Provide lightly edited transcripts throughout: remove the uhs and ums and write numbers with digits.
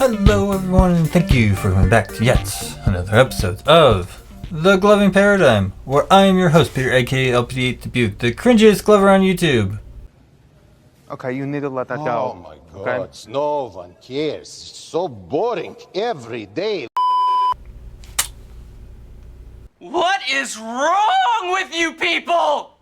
Hello everyone, and thank you for coming back to yet another episode of The Gloving Paradigm, where I am your host, Peter, aka LPD8 Dubuque, the cringiest glover on YouTube. Okay, you need to let that Oh go. my God, Okay? no one cares. It's so boring every day. What is wrong with you people?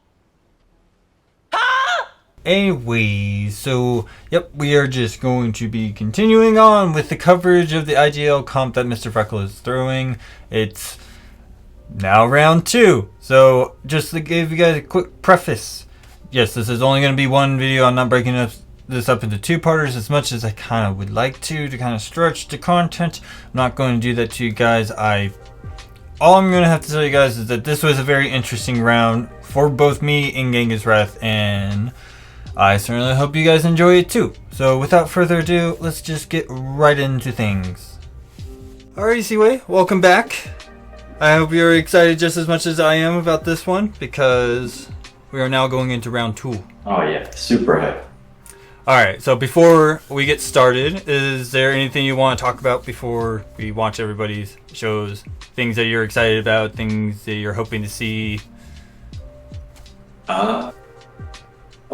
Huh? Anyways, so, we are just going to be continuing on with the coverage of the IGL Comp that Mr. Freckles is throwing. It's now round 2, so just to give you guys a quick preface. Yes, this is only going to be one video. I'm not breaking this up into two-parters as much as I kind of would like to kind of stretch the content. I'm not going to do that to you guys. All I'm going to have to tell you guys is that this was a very interesting round for both me and Genghis Wrath, and I certainly hope you guys enjoy it too. So without further ado, let's just get right into things. Alrighty, Seaway, welcome back. I hope you're excited just as much as I am about this one, because we are now going into round 2. Oh yeah, super hype. Alright, so before we get started, is there anything you want to talk about before we watch everybody's shows? Things that you're excited about, things that you're hoping to see? Well,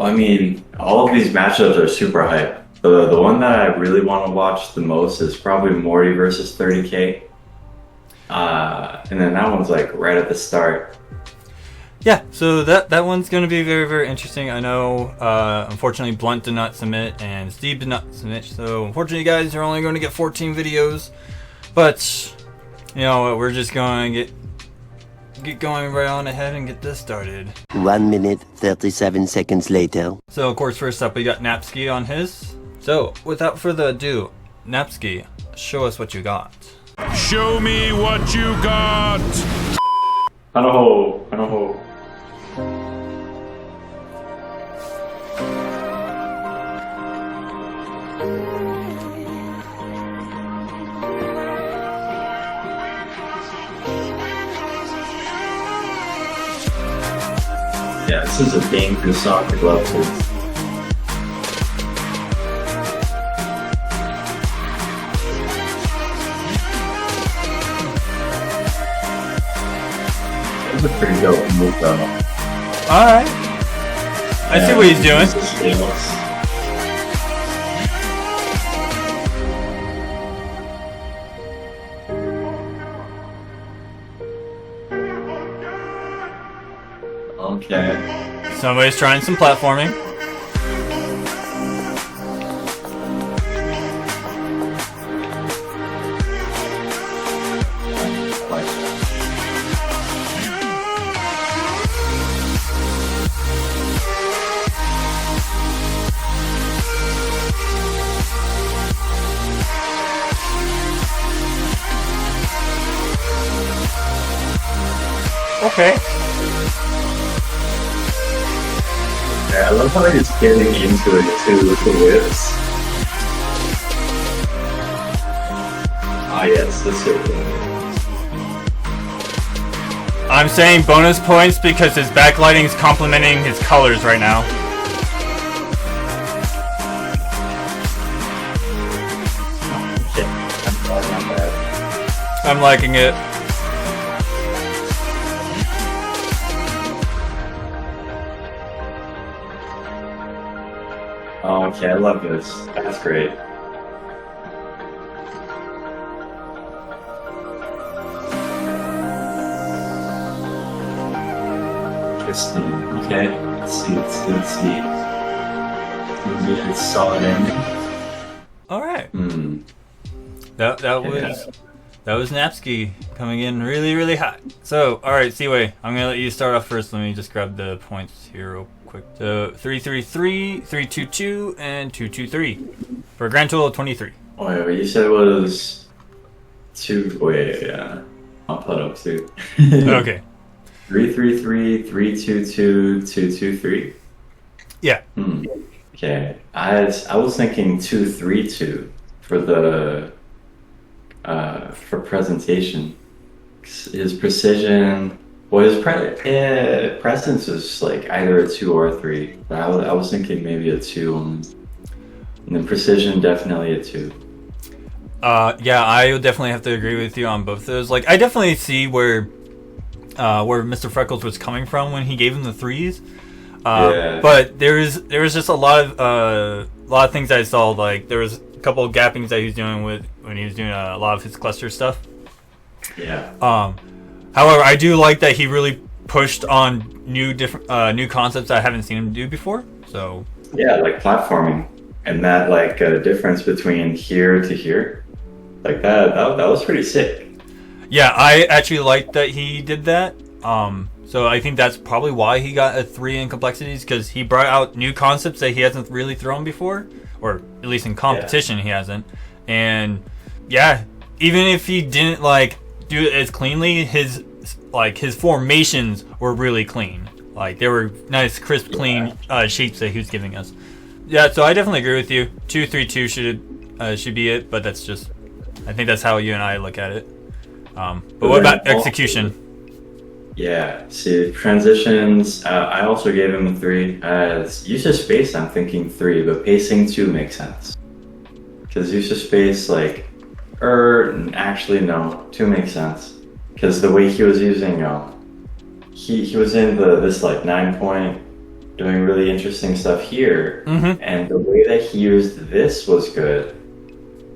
I mean, all of these matchups are super hype. The one that I really want to watch the most is probably Morty versus 30K. And then that one's like right at the start. Yeah, so that one's going to be very, very interesting. I know, unfortunately, Blunt did not submit and Steve did not submit. So, unfortunately, guys, you're only going to get 14 videos. But, you know, we're just going to get going right on ahead and get this started. 1 minute, 37 seconds later. So, of course, first up, we got Napsky on his. So, without further ado, Napsky, show us what you got. Show me what you got! I don't know. Yeah, this is a dangerous song to glove to. That's a pretty dope move though. Alright. I see what he's doing. Okay. Somebody's trying some platforming. Okay. Yeah, I love how he's getting into it too with the whips. Ah yes, that's so cool. I'm saying bonus points because his backlighting is complementing his colors right now. I'm liking it. Oh, okay, I love this. That's great. Interesting. Okay, let's see. Really solid ending. Alright. Hmm. That was Napsky coming in really, really hot. So, alright, Seaway, I'm gonna let you start off first. Let me just grab the points here real quick. So 333, 322, and 223 for a grand total of 23. Wait, you said it was 2. Wait, yeah. I'll put up 2. Okay. 333, 322, 223. Yeah. Okay. I was thinking 232 for the for presentation. His precision. Well, his presence is like either a 2 or a 3. But I was thinking maybe a 2. And then precision, definitely a 2. Yeah, I would definitely have to agree with you on both of those. Like, I definitely see where Mr. Freckles was coming from when he gave him the threes. But there was just a lot of things I saw. Like, there was a couple of gappings that he was doing when he was doing a lot of his cluster stuff. Yeah. However, I do like that he really pushed on new concepts I haven't seen him do before. So yeah, like platforming and that like difference between here to here, like that was pretty sick. Yeah, I actually like that he did that. So I think that's probably why he got a 3 in complexities, because he brought out new concepts that he hasn't really thrown before, or at least in competition he hasn't. And yeah, even if he didn't like do it as cleanly, his formations were really clean. Like, they were nice, crisp, clean shapes that he was giving us. Yeah, so I definitely agree with you. 2-3-2 should be it, but that's just, I think that's how you and I look at it. But what about execution? Yeah, see, transitions, I also gave him a 3. Use of space, I'm thinking 3, but pacing 2 makes sense. Because use of space, like, actually no, 2 makes sense. Because the way he was using, he was in this like 9-point, doing really interesting stuff here, and the way that he used this was good,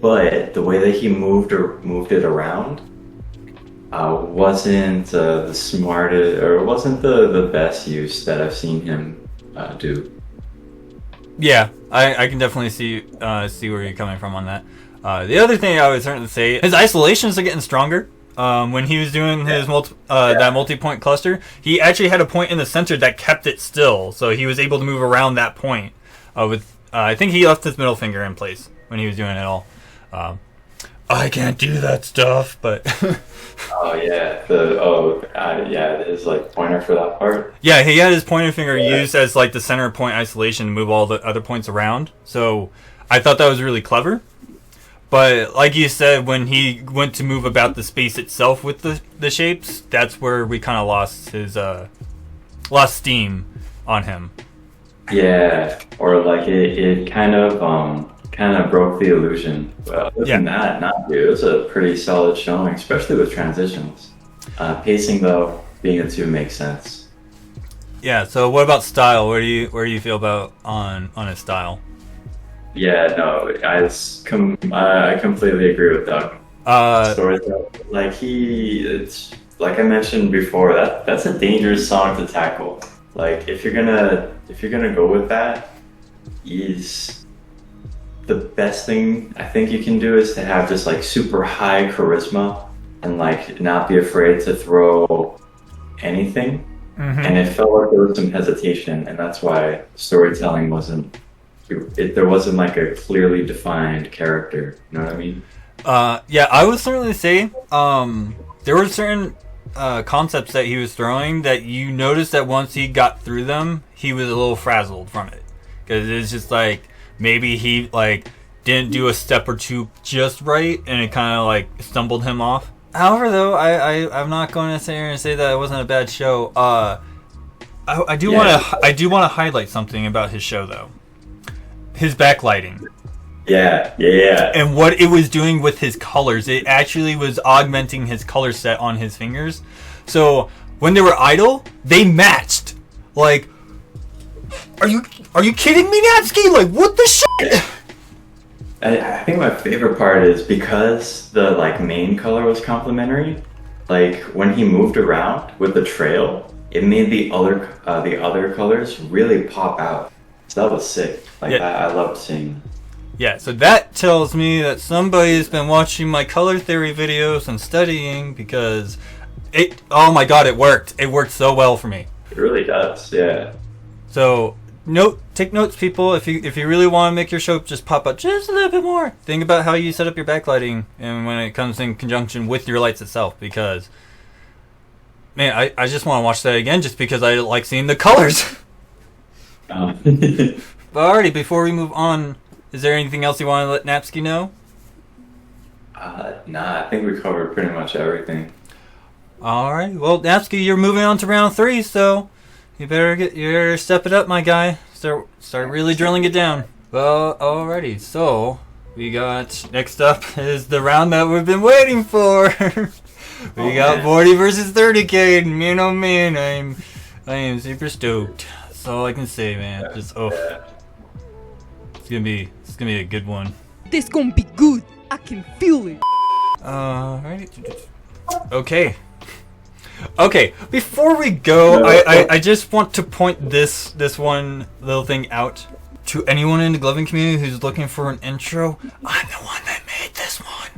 but the way that he moved it around wasn't the smartest, or wasn't the best use that I've seen him do. Yeah, I can definitely see where you're coming from on that. The other thing I would certainly say, his isolations are getting stronger. When he was doing his that multi-point cluster, he actually had a point in the center that kept it still, so he was able to move around that point. I think he left his middle finger in place when he was doing it all. I can't do that stuff, but his like pointer for that part. Yeah, he had his pointer finger used as like the center point isolation to move all the other points around. So I thought that was really clever. But like you said, when he went to move about the space itself with the shapes, that's where we kind of lost steam on him. Yeah, or like it kind of broke the illusion. Well, other than that, it was a pretty solid showing, especially with transitions. Pacing though, being a 2 makes sense. Yeah. So what about style? Where do you feel about on his style? Yeah, no, I completely agree with Doug. Storytelling, like it's like I mentioned before, that's a dangerous song to tackle. Like if you're gonna go with that, is the best thing I think you can do is to have just like super high charisma and like not be afraid to throw anything. And it felt like there was some hesitation, and that's why storytelling wasn't. There wasn't like a clearly defined character. You know what I mean? Yeah, I would certainly say there were certain concepts that he was throwing that you noticed that once he got through them, he was a little frazzled from it, because it's just like maybe he like didn't do a step or two just right, and it kind of like stumbled him off. However, though, I'm not going to sit here and say that it wasn't a bad show. I do want to highlight something about his show though. His backlighting. Yeah. And what it was doing with his colors. It actually was augmenting his color set on his fingers. So when they were idle, they matched. Like, are you kidding me, Natsuki? Like, what the shit? I think my favorite part is because the like main color was complementary. Like when he moved around with the trail, it made the other colors really pop out. So that was sick. Like I loved seeing. Yeah, so that tells me that somebody's been watching my color theory videos and studying, because oh my god, it worked. It worked so well for me. It really does, yeah. So take notes, people. If you really want to make your show just pop up just a little bit more, think about how you set up your backlighting and when it comes in conjunction with your lights itself, because man, I just want to watch that again just because I like seeing the colors. But alrighty, before we move on, is there anything else you want to let Napsky know? Nah, I think we covered pretty much everything. Alright, well, Napsky, you're moving on to round 3, so you better step it up, my guy. Start really drilling it down. Well, alrighty, so we got next up is the round that we've been waiting for. We got Morty versus 30K, and man, oh man, I am super stoked. That's all I can say, man. Just it's gonna be a good one. This gonna be good. I can feel it. Alright. Okay. Okay, before we go, I just want to point this one little thing out to anyone in the gloving community who's looking for an intro. I'm the one that made this one.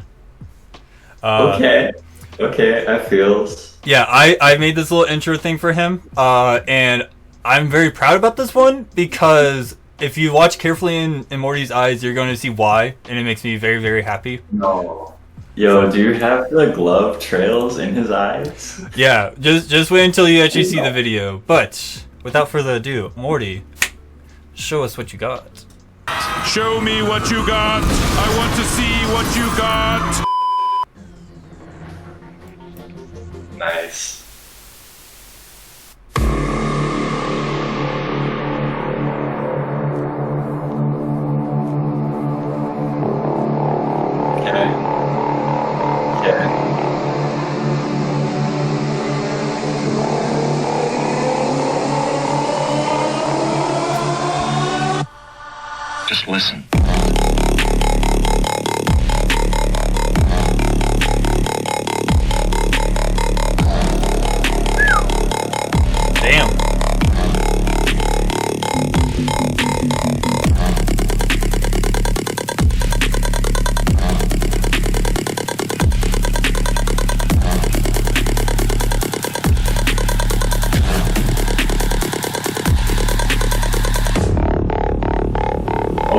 Okay, I feels. Yeah, I made this little intro thing for him, and I'm very proud about this one because if you watch carefully in Morty's eyes, you're going to see why, and it makes me very, very happy. No. Yo, do you have the glove trails in his eyes? Yeah, just wait until you actually see the video. But without further ado, Morty, show us what you got. Show me what you got. I want to see what you got. Nice. Just listen. Damn.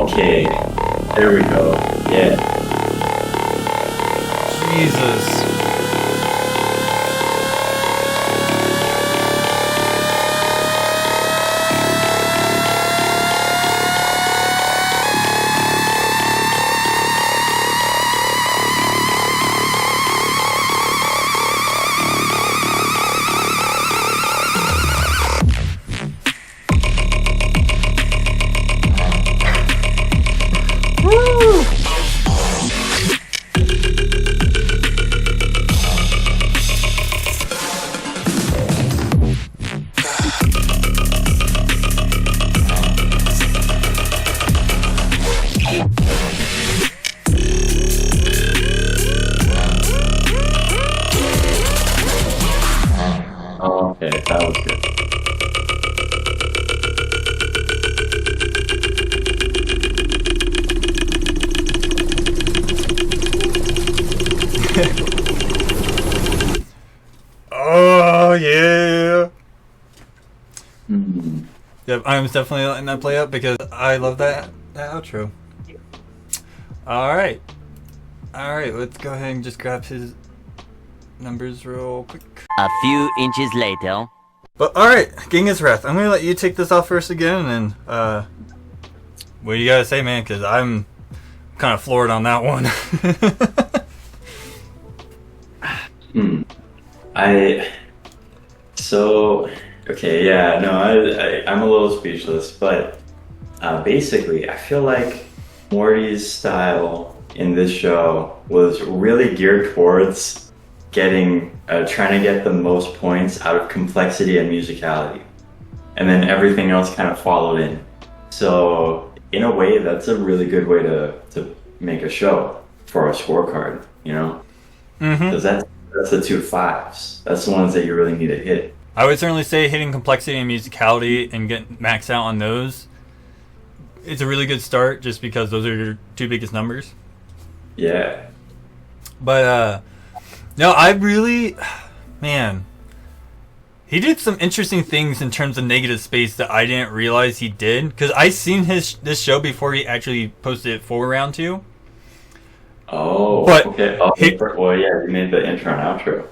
Okay, there we go. Yeah. Jesus. Oh, okay, that was good. Oh yeah. Hmm. Yep, I'm definitely letting that play up because I love that outro. Alright. Alright, let's go ahead and just grab his numbers real quick. A few inches later. But alright, Genghis Wrath, I'm gonna let you take this off first again, and what do you gotta say, man? Because I'm kind of floored on that one. Okay, yeah, no, I'm a little speechless, but basically, I feel like Morty's style in this show was really geared towards trying to get the most points out of complexity and musicality. And then everything else kind of followed in. So, in a way, that's a really good way to make a show for a scorecard, you know? Because that's the 2 5s. That's the ones that you really need to hit. I would certainly say hitting complexity and musicality and getting maxed out on those, it's a really good start just because those are your 2 biggest numbers. Yeah. But, no, I really, man, he did some interesting things in terms of negative space that I didn't realize he did. Because I seen this show before he actually posted it for round 2. Oh, but okay. Well, yeah, you made the intro and outro.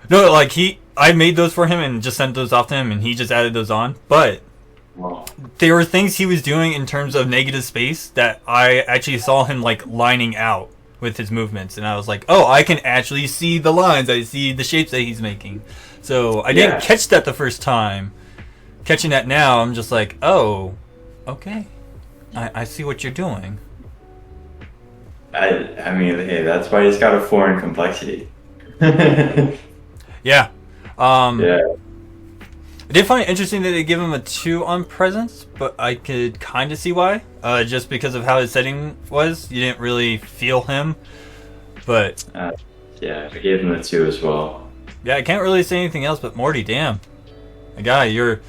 No, like I made those for him and just sent those off to him, and he just added those on. But there were things he was doing in terms of negative space that I actually saw him like lining out with his movements, and I was like, oh, I can actually see the lines. I see the shapes that he's making. So I didn't catch that the first time. Catching that now, I'm just like, oh, okay. I see what you're doing. I mean, hey, that's why he's got a foreign complexity. Yeah. Yeah. I did find it interesting that they give him a 2 on presence, but I could kind of see why. Just because of how his setting was, you didn't really feel him. But Yeah, I gave him a 2 as well. yeah, I can't really say anything else. But Morty, damn, my guy, you're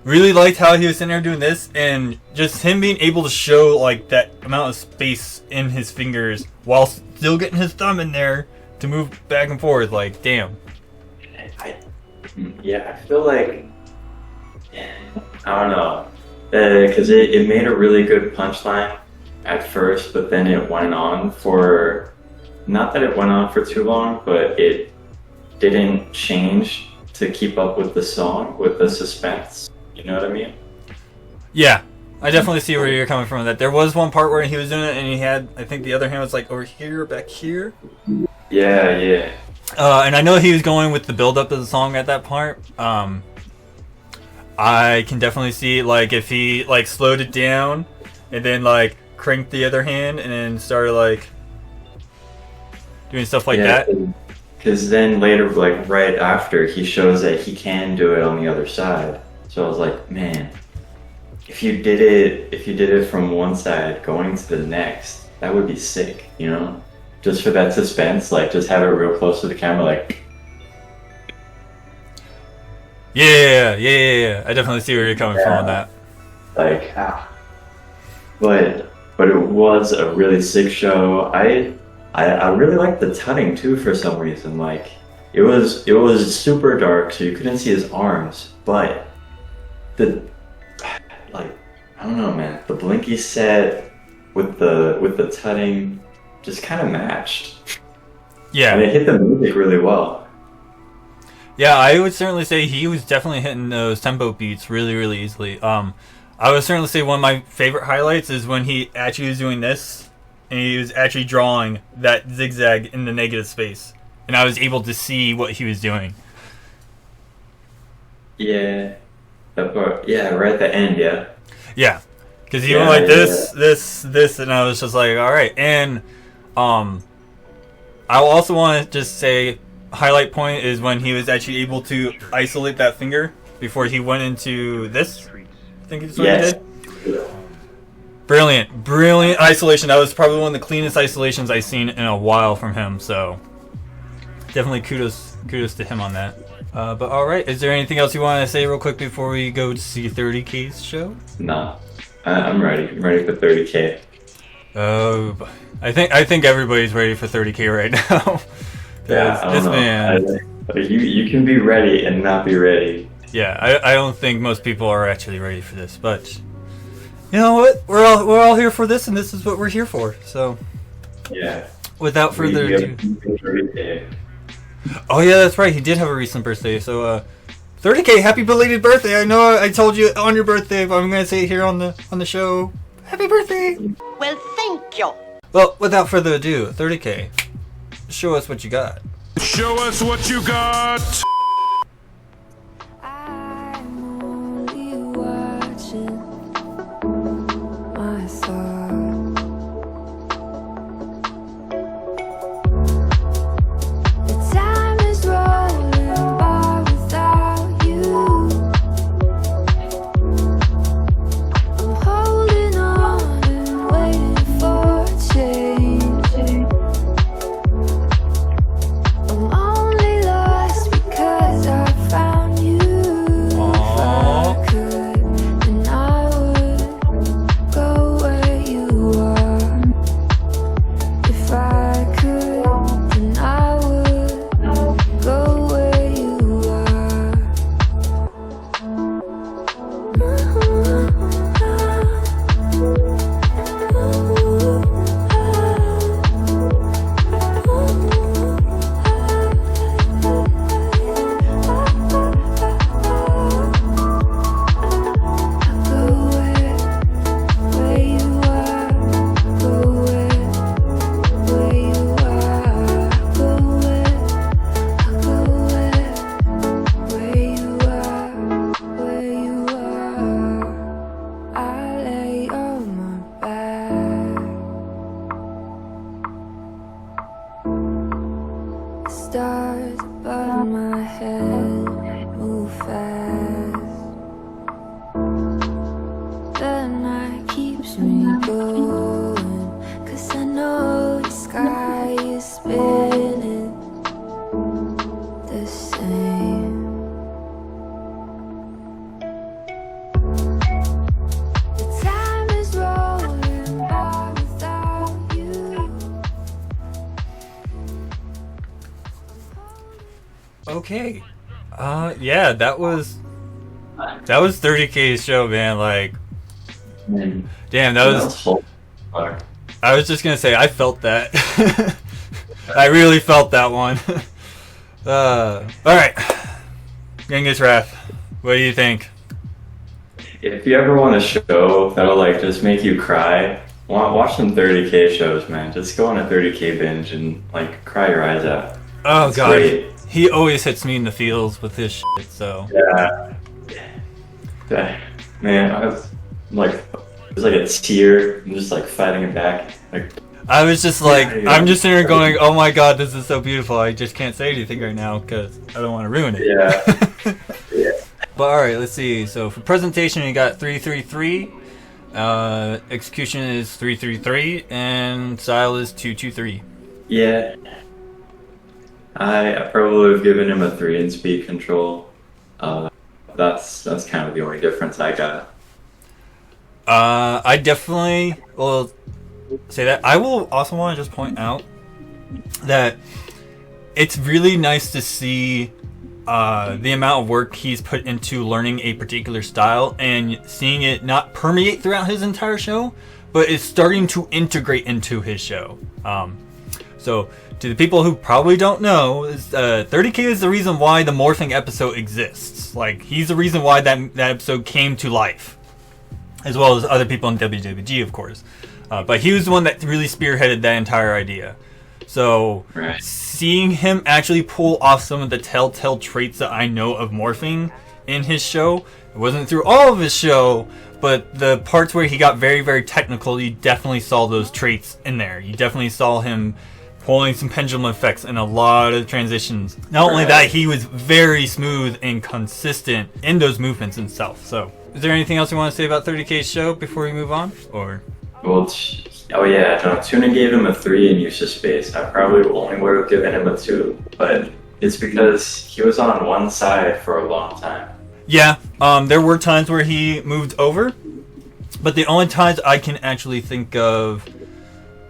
really liked how he was sitting there doing this, and just him being able to show like that amount of space in his fingers while still getting his thumb in there to move back and forth. Like, damn. I feel like, I don't know, because it made a really good punchline at first, but then it went on for, not that it went on for too long, but it didn't change to keep up with the song, with the suspense. You know what I mean? Yeah, I definitely see where you're coming from. That there was one part where he was doing it, and he had, I think the other hand was like over here, back here. Yeah. And I know he was going with the build-up of the song at that part. I can definitely see like if he like slowed it down, and then like cranked the other hand, and then started like doing stuff like that. Because then later, like right after, he shows that he can do it on the other side. So I was like, man, if you did it from one side going to the next, that would be sick, you know? Just for that suspense, like just have it real close to the camera, like. Yeah. I definitely see where you're coming from on that. Like, but it was a really sick show. I really liked the tutting too for some reason. Like, it was super dark, so you couldn't see his arms, but I don't know, man. The blinky set with the tutting just kind of matched. Yeah. And it hit the music really well. Yeah, I would certainly say he was definitely hitting those tempo beats really, really easily. I would certainly say one of my favorite highlights is when he actually was doing this, and he was actually drawing that zigzag in the negative space, and I was able to see what he was doing. Yeah. That part. Yeah, right at the end. Yeah. Yeah, because he went like this, and I was just like, all right. And I also want to just say, highlight point is when he was actually able to isolate that finger before he went into this. I think it's what he did. Brilliant isolation. That was probably one of the cleanest isolations I've seen in a while from him. So definitely kudos to him on that. But all right, is there anything else you want to say real quick before we go to see 30K's show? Nah, I'm ready. I'm ready for 30K. Oh, I think everybody's ready for 30K right now. Yeah, I this don't know. man. You can be ready and not be ready. Yeah, I don't think most people are actually ready for this, but you know what? We're all here for this, and this is what we're here for. So yeah. Without further ado. 30K. Oh yeah, that's right. He did have a recent birthday. So 30K, happy belated birthday. I know I told you on your birthday, but I'm gonna say it here on the show. Happy birthday. Well, thank you. Well, without further ado, 30K, show us what you got. Show us what you got. I'm only watching my thoughts. The time is rolling by without you. I'm holding on and waiting for change. I'm only lost because keeps me going. 'Cause I know the sky is spinning the same. The time is rolling by without you. Okay. Yeah, that was 30K's show, man. Like, Man, damn, that was. whole fuck. I was just gonna say, I felt that. I really felt that one. All right, Genghis Wrath. What do you think? If you ever want a show that'll like just make you cry, watch some 30K shows, man. Just go on a 30K binge and like cry your eyes out. Oh It's god, great. he always hits me in the feels with this shit. So Yeah. Man, I was like, it was like a tear. I'm just like fighting it back. Like, I was just like, Yeah. I'm just sitting there going, oh my god, this is so beautiful. I just can't say anything right now because I don't want to ruin it. yeah. Yeah. But alright, let's see. So for presentation, you got 333. Execution is 333, and style is 223. Yeah. I probably would have given him a 3 in speed control. That's kind of the only difference I got. I definitely will say that. I will also want to just point out that it's really nice to see the amount of work he's put into learning a particular style and seeing it not permeate throughout his entire show, but it's starting to integrate into his show. So to the people who probably don't know, 30K is the reason why the morphing episode exists. Like, he's the reason why that episode came to life, as well as other people in WWG, of course. But he was the one that really spearheaded that entire idea. So Right. seeing him actually pull off some of the telltale traits that I know of morphing in his show, it wasn't through all of his show, but the parts where he got very, very technical, you definitely saw those traits in there. You definitely saw him pulling some pendulum effects and a lot of transitions. Not only that, he was very smooth and consistent in those movements himself. So, is there anything else you want to say about 30K's show before we move on? Or Well, oh yeah, no, Tuna gave him a 3 in use of space. I probably only would have given him a 2, but it's because he was on one side for a long time. yeah, there were times where he moved over, but the only times I can actually think of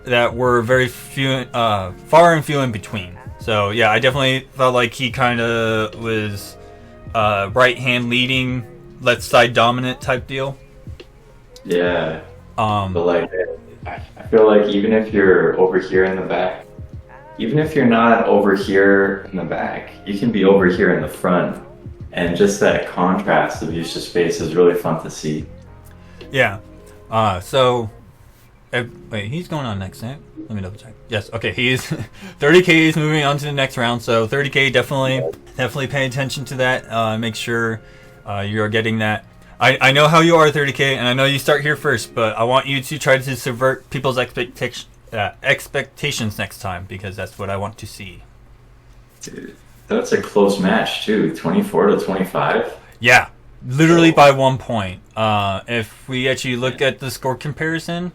that were very few, far and few in between. So yeah, I definitely felt like he kind of was right hand leading, left side dominant type deal. Yeah. But like, I feel like even if you're over here in the back, even if you're not over here in the back, you can be over here in the front. And just that contrast of use of space is really fun to see. Yeah. So, wait, he's going on next, right? Let me double check. Yes, okay, he is. 30K is moving on to the next round, so 30K definitely pay attention to that. Make sure you are getting that. I know how you are, 30K, and I know you start here first, but I want you to try to subvert people's expectations next time, because that's what I want to see. Dude, that's a close match too, 24 to 25. Yeah, literally by 1 point. If we actually look at the score comparison,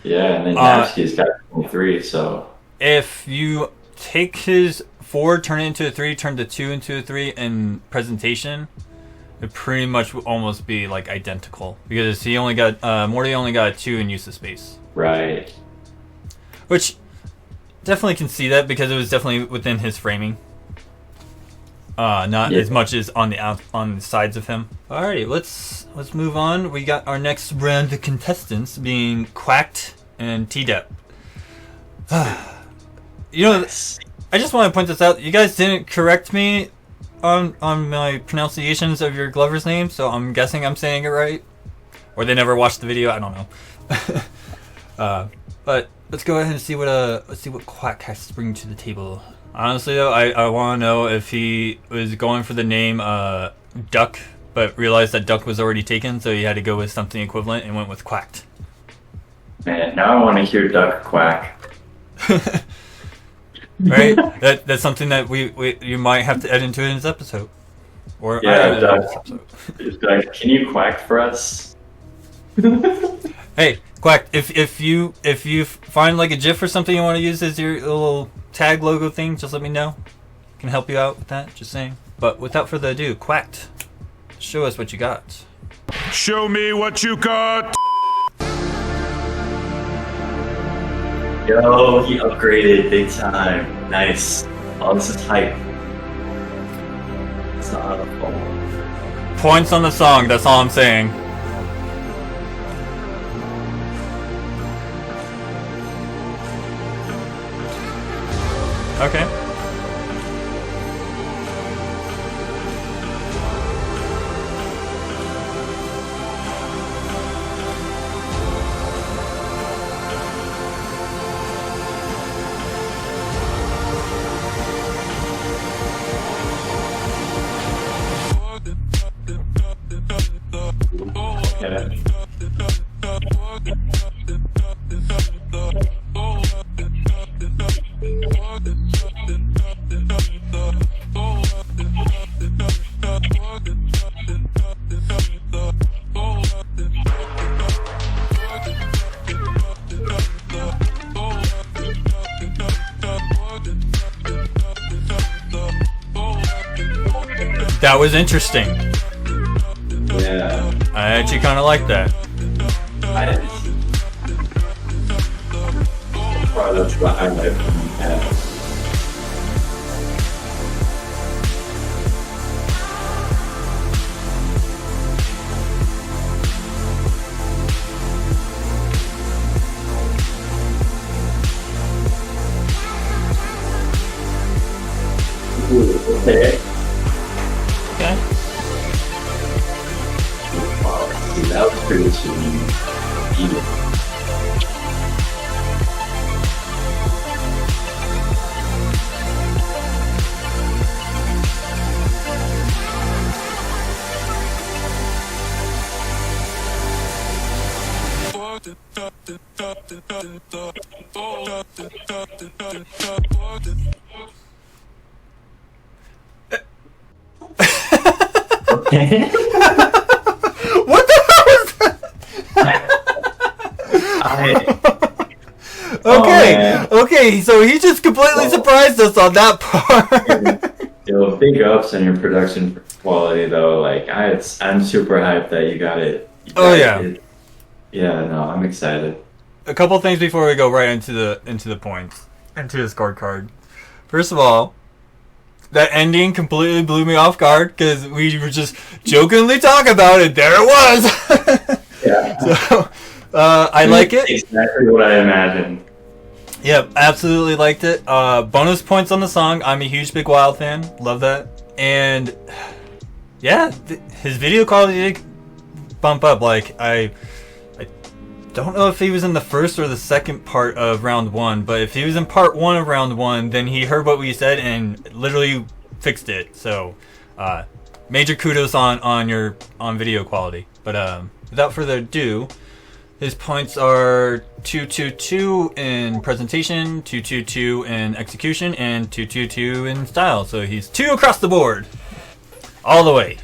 Yeah, and then Napsky's got 23, so if you take his 4, turn it into a 3, turn the 2 into a 3 in presentation, it pretty much would almost be like identical, because he only got Morty only got a 2 in use of space, right. which definitely can see that because it was definitely within his framing, not as much as on the sides of him. Alrighty, let's move on. We got our next round of contestants being Quacked and T-Dep. You know, I just want to point this out. You guys didn't correct me on my pronunciations of your Glover's name, so I'm guessing I'm saying it right. Or they never watched the video. I don't know. But let's go ahead and see what Quack has to bring to the table. Honestly, though, I want to know if he was going for the name Duck, but realized that Duck was already taken, so he had to go with something equivalent and went with Quacked. Man, now I want to hear Duck quack. Right? That's something that you might have to add into this episode. Or I Yeah, added into Duck. this episode. Just like, can you quack for us? Hey, Quack, if you find like a GIF or something you want to use as your little tag logo thing, just let me know. Can help you out with that. Just saying. But without further ado, Quacked, show us what you got. Show me what you got. Yo, he upgraded big time. Nice. Oh, this is hype. It's not a phone. Points on the song. That's all I'm saying. Okay. Yeah. That was interesting. Yeah. I actually kind of like that. Probably that's what I like from the Okay. Okay. Wow, dude, that was pretty sweet. What the hell was that? Okay, okay, so he just completely surprised us on that part. Yo, big ups on your production quality, though. Like, I'm super hyped that you got it. Yeah, no, I'm excited. A couple things before we go right into the points, into the scorecard. First of all, that ending completely blew me off guard because we were just jokingly talking about it. There it was. Yeah. So, I like it. Exactly what I imagined. Yep, absolutely liked it. Bonus points on the song. I'm a huge Big Wild fan. Love that. And yeah, his video quality did bump up. Like I don't know if he was in the first or the second part of round one, but if he was in part one of round one, then he heard what we said and literally fixed it. So major kudos on video quality. But without further ado, his points are 222 in presentation, 222 in execution, and 222 in style. So he's 2 across the board, all the way.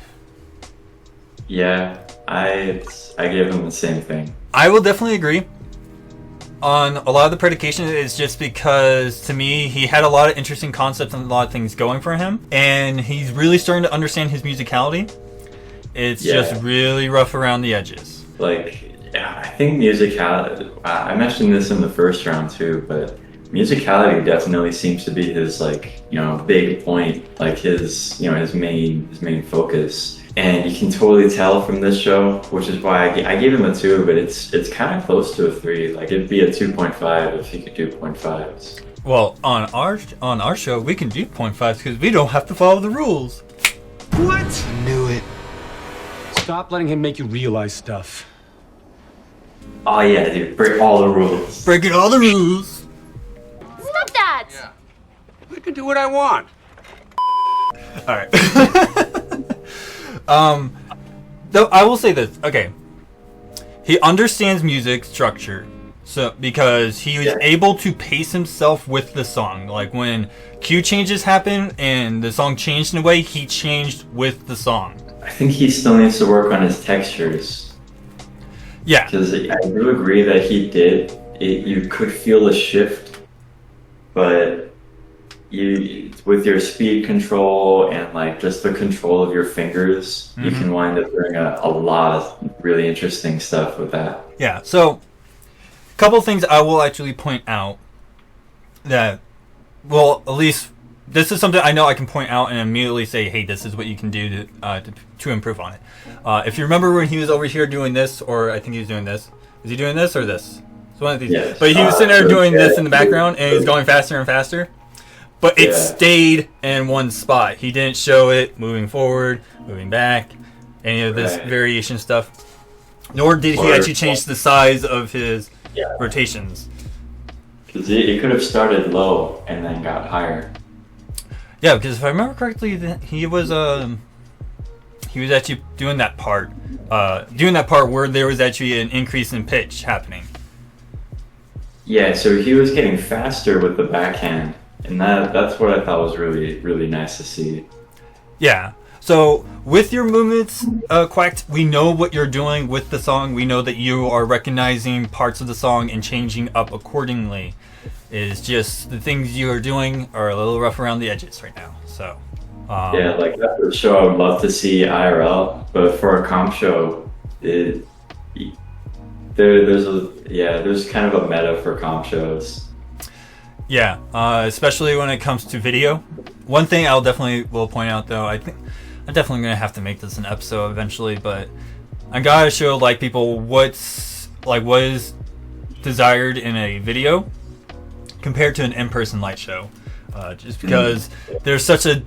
Yeah, I gave him the same thing. I will definitely agree on a lot of the predication. Is just because to me he had a lot of interesting concepts and a lot of things going for him, and he's really starting to understand his musicality. It's just really rough around the edges. Like, yeah, I think musicality. I mentioned this in the first round too, but musicality definitely seems to be his big point, like his main focus. And you can totally tell from this show, which is why I gave him a 2, but it's kind of close to a 3. Like, it'd be a 2.5 if he could do 0.5s. Well, on our show, we can do 0.5s because we don't have to follow the rules. What? I knew it. Stop letting him make you realize stuff. Oh yeah, dude, break all the rules. Breaking all the rules. Stop that! Yeah. I can do what I want. All right. Though I will say this. Okay, he understands music structure, so because he was able to pace himself with the song. Like when cue changes happen and the song changed in a way, he changed with the song. I think he still needs to work on his textures. Yeah. Because I do agree that he did. You could feel the shift, but with your speed control and like just the control of your fingers, you can wind up doing a lot of really interesting stuff with that. Yeah. So, a couple things I will actually point out that, well, at least this is something I know I can point out and immediately say, hey, this is what you can do to improve on it. If you remember when he was over here doing this, or I think he was doing this. Is he doing this or this? It's one of these. Yes. But he was sitting there doing this in the background, and he's going faster and faster. But it stayed in one spot. He didn't show it moving forward, moving back, any of this variation stuff. Nor did he actually change the size of his rotations. Because it could have started low and then got higher. Yeah, because if I remember correctly, he was actually doing that part where there was actually an increase in pitch happening. Yeah, so he was getting faster with the backhand, and that's what I thought was really, really nice to see. Yeah. So with your movements, Quacked, we know what you're doing with the song. We know that you are recognizing parts of the song and changing up accordingly. It's just the things you are doing are a little rough around the edges right now. So yeah, like that's a show I would love to see IRL, but for a comp show, there's kind of a meta for comp shows. Yeah, especially when it comes to video. One thing I'll definitely will point out though, I think I'm definitely gonna have to make this an episode eventually, but I gotta show like people what is desired in a video compared to an in-person light show. Just because there's such a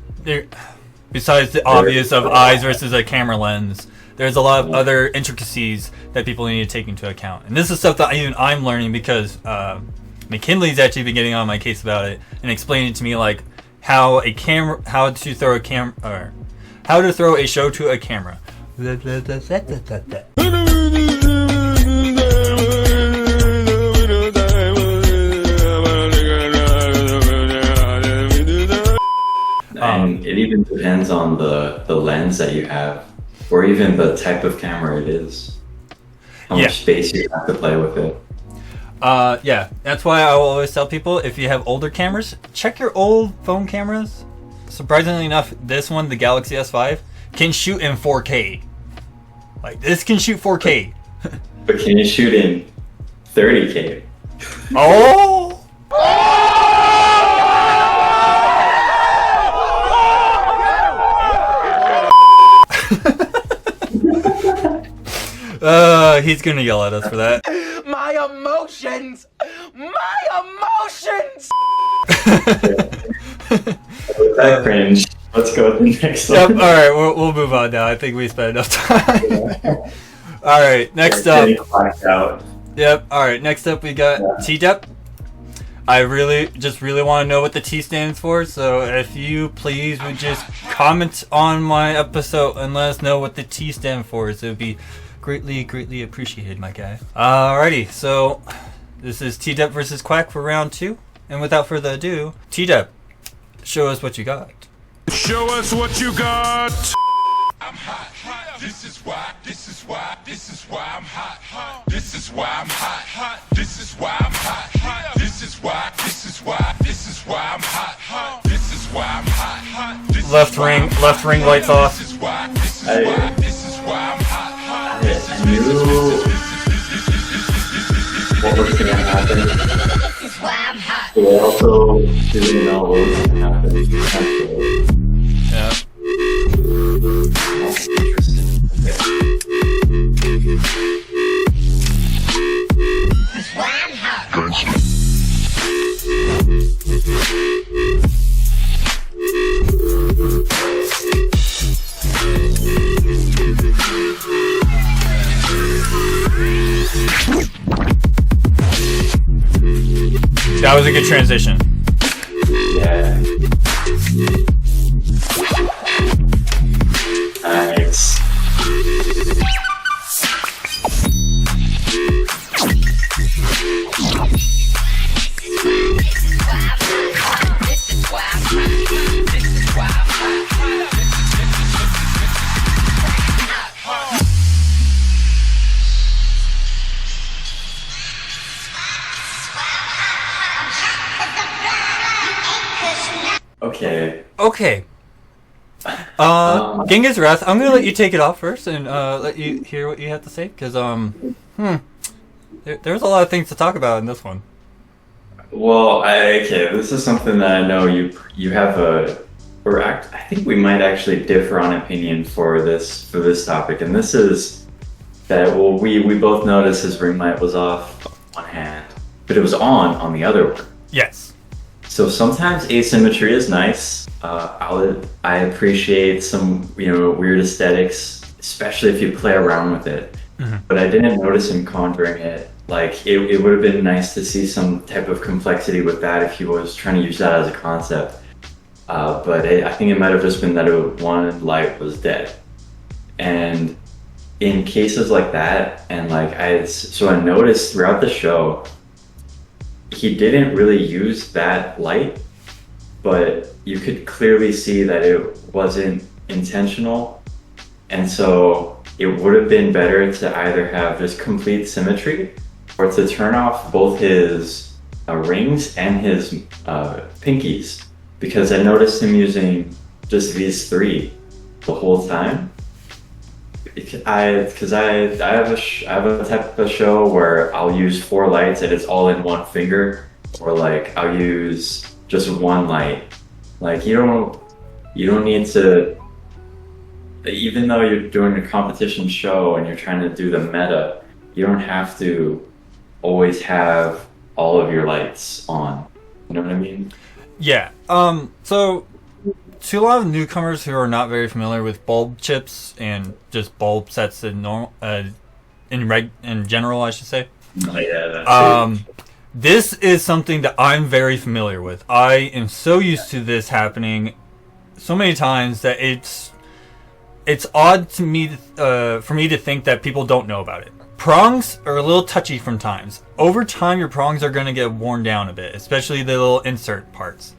besides the obvious of eyes versus a camera lens, there's a lot of other intricacies that people need to take into account. And this is stuff that even I'm learning because McKinley's actually been getting on my case about it and explaining to me like how to throw a show to a camera. And it even depends on the lens that you have, or even the type of camera it is. How much space you have to play with it. Yeah, that's why I will always tell people, if you have older cameras, check your old phone cameras. Surprisingly enough, this one, the Galaxy S5, can shoot in 4K. Like, this can shoot 4K. But can you shoot in 30K? Oh! He's gonna yell at us for that. My emotions! Cringe. Let's go with the next one. Yep, alright, we'll move on now. I think we spent enough time. Alright, next up. Yep, alright, next up we got T-Dep. I really want to know what the T stands for, so if you please would just comment on my episode and let us know what the T stands for, so it would be greatly appreciated, my guy. Alrighty, so this is T-Dep versus Quack for round 2, and without further ado, T-Dep, show us what you got. Show us what you got. I'm hot. This is why I'm hot. This is why I'm hot. This is why I'm hot. This is why I'm hot. This is why I'm hot. Left ring lights off. This is why I'm hot. I knew what was gonna happen. But I also didn't know what was gonna happen. Yeah. That's interesting. That was a good transition. Yeah. Nice. Okay. Okay. Genghis Wrath, I'm gonna let you take it off first and let you hear what you have to say, because there's a lot of things to talk about in this one. Well, okay, this is something that I know you have I think we might actually differ on opinion for this topic, and this is that we both noticed his ring light was off on one hand, but it was on the other one. Yes. So sometimes asymmetry is nice. I appreciate some weird aesthetics, especially if you play around with it. Mm-hmm. But I didn't notice him conjuring it. Like it would have been nice to see some type of complexity with that if he was trying to use that as a concept. But I think it might have just been that one light was dead. And in cases like that, and I noticed throughout the show, he didn't really use that light, but you could clearly see that it wasn't intentional. And so it would have been better to either have just complete symmetry or to turn off both his rings and his pinkies, because I noticed him using just these three the whole time. I have a type of show where I'll use 4 lights and it's all in one finger, or I'll use just one light. You don't need to, even though you're doing a competition show and you're trying to do the meta, you don't have to always have all of your lights on. You know what I mean? Yeah. So to a lot of newcomers who are not very familiar with bulb chips and just bulb sets in general, I should say. Oh, yeah. This is something that I'm very familiar with. I am so used to this happening so many times that it's odd to me for me to think that people don't know about it. Prongs are a little touchy from times. Over time, your prongs are going to get worn down a bit, especially the little insert parts.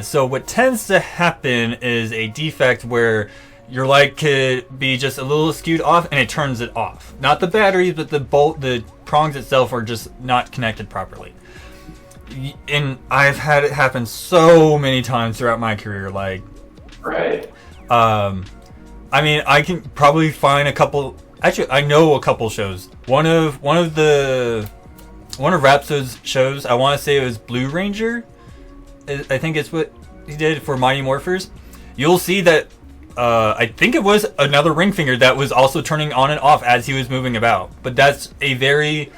So what tends to happen is a defect where your light could be just a little skewed off and it turns it off. Not the batteries, but the prongs itself are just not connected properly. And I've had it happen so many times throughout my career. Right. I mean, I can probably find a couple. Actually, I know a couple shows. One of Rhapsode's shows, I want to say it was Blue Ranger. I think it's what he did for Mighty Morphers. You'll see that I think it was another ring finger that was also turning on and off as he was moving about. But that's a very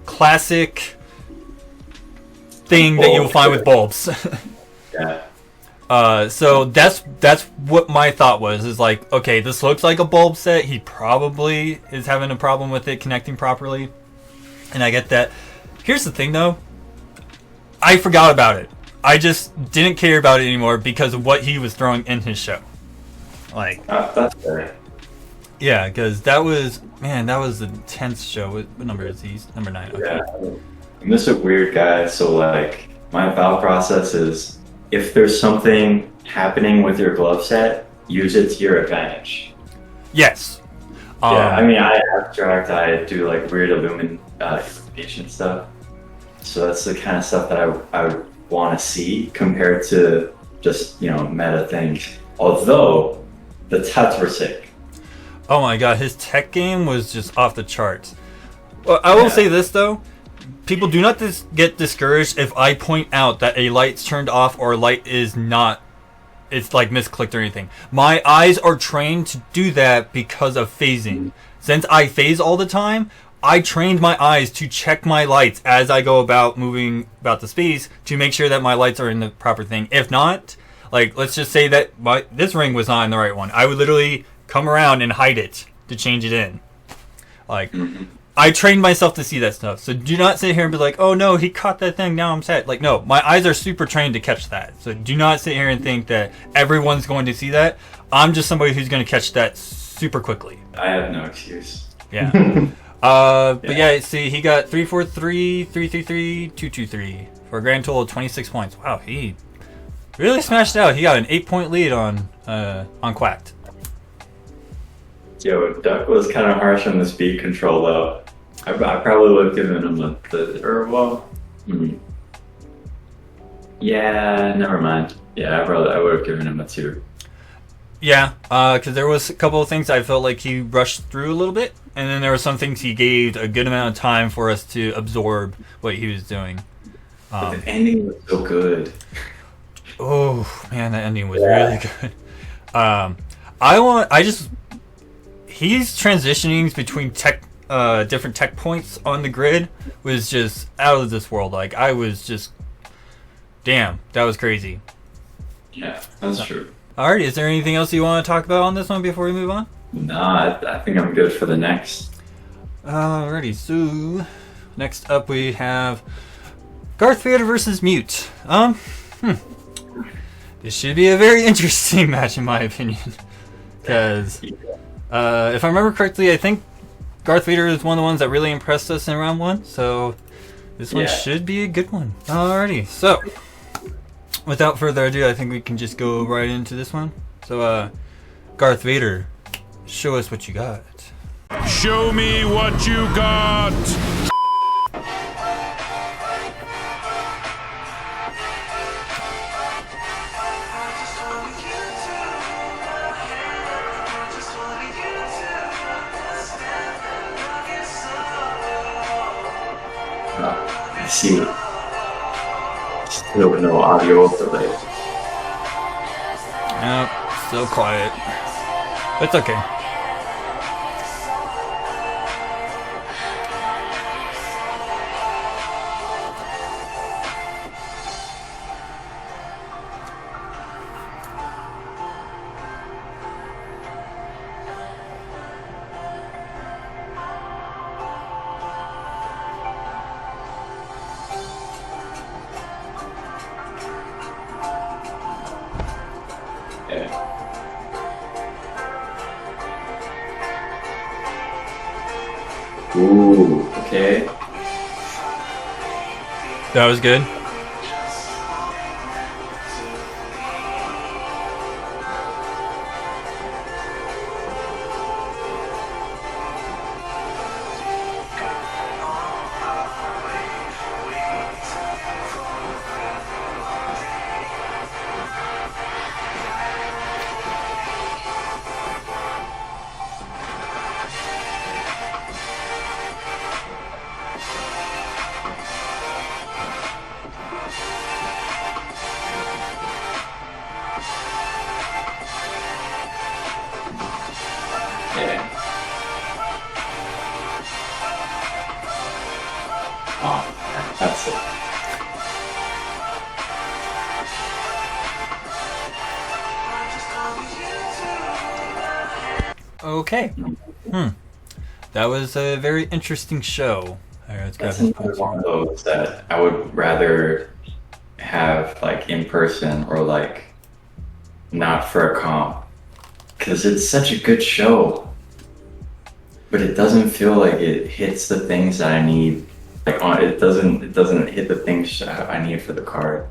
classic thing that you'll find with bulbs. Yeah. So that's what my thought was. Is okay, this looks like a bulb set. He probably is having a problem with it connecting properly, and I get that. Here's the thing, though. I forgot about it. I just didn't care about it anymore because of what he was throwing in his show. That's fair. Yeah, because that was the 10th show. What number is he? Number 9. Okay. Yeah. I'm just a weird guy, so my thought process is, if there's something happening with your glove set, use it to your advantage. Yes. Yeah, I mean, I abstract, I do weird illumination stuff. So that's the kind of stuff that I would want to see compared to just, meta things. Although, the tats were sick. Oh my god, his tech game was just off the charts. Well, I will say this, though. People do not get discouraged if I point out that a light's turned off or a light is not, it's misclicked or anything. My eyes are trained to do that because of phasing. Since I phase all the time, I trained my eyes to check my lights as I go about moving about the space to make sure that my lights are in the proper thing. If not, let's just say that this ring was not in the right one. I would literally come around and hide it to change it in. I trained myself to see that stuff. So do not sit here and be oh no, he caught that thing, now I'm sad. No, my eyes are super trained to catch that. So do not sit here and think that everyone's going to see that. I'm just somebody who's going to catch that super quickly. I have no excuse. Yeah. But yeah, see, he got 343, 333, 223 for a grand total of 26 points. Wow, he really smashed out. He got an 8-point lead on Quacked. Yo, Duck was kind of harsh on the speed control though. I probably would have given him Yeah, never mind. Yeah, I would have given him a 2. Yeah, because there was a couple of things I felt like he rushed through a little bit, and then there were some things he gave a good amount of time for us to absorb what he was doing. But the ending was so good. Oh man, that ending was really good. He's transitioning between different tech points on the grid was just out of this world. Like I was just, damn, that was crazy. Yeah, that's true. Alrighty, is there anything else you want to talk about on this one before we move on? Nah, I think I'm good for the next. Alrighty, so next up we have Darth Vader versus Mute. This should be a very interesting match in my opinion. Because if I remember correctly, I think Darth Vader is one of the ones that really impressed us in round 1. So this one should be a good one. Alrighty, so without further ado, I think we can just go right into this one. So Darth Vader, show us what you got. Show me what you got. I see. Still no audio delay. Nope, still quiet. It's okay. Ooh, okay. That was good. Oh, that's it. Okay. That was a very interesting show. Alright, let's grab That's his another points one here. of those that I would rather have like in person or like not for a comp, because it's such a good show, but it doesn't feel like it hits the things that I need. Like it doesn't hit the things I need for the card.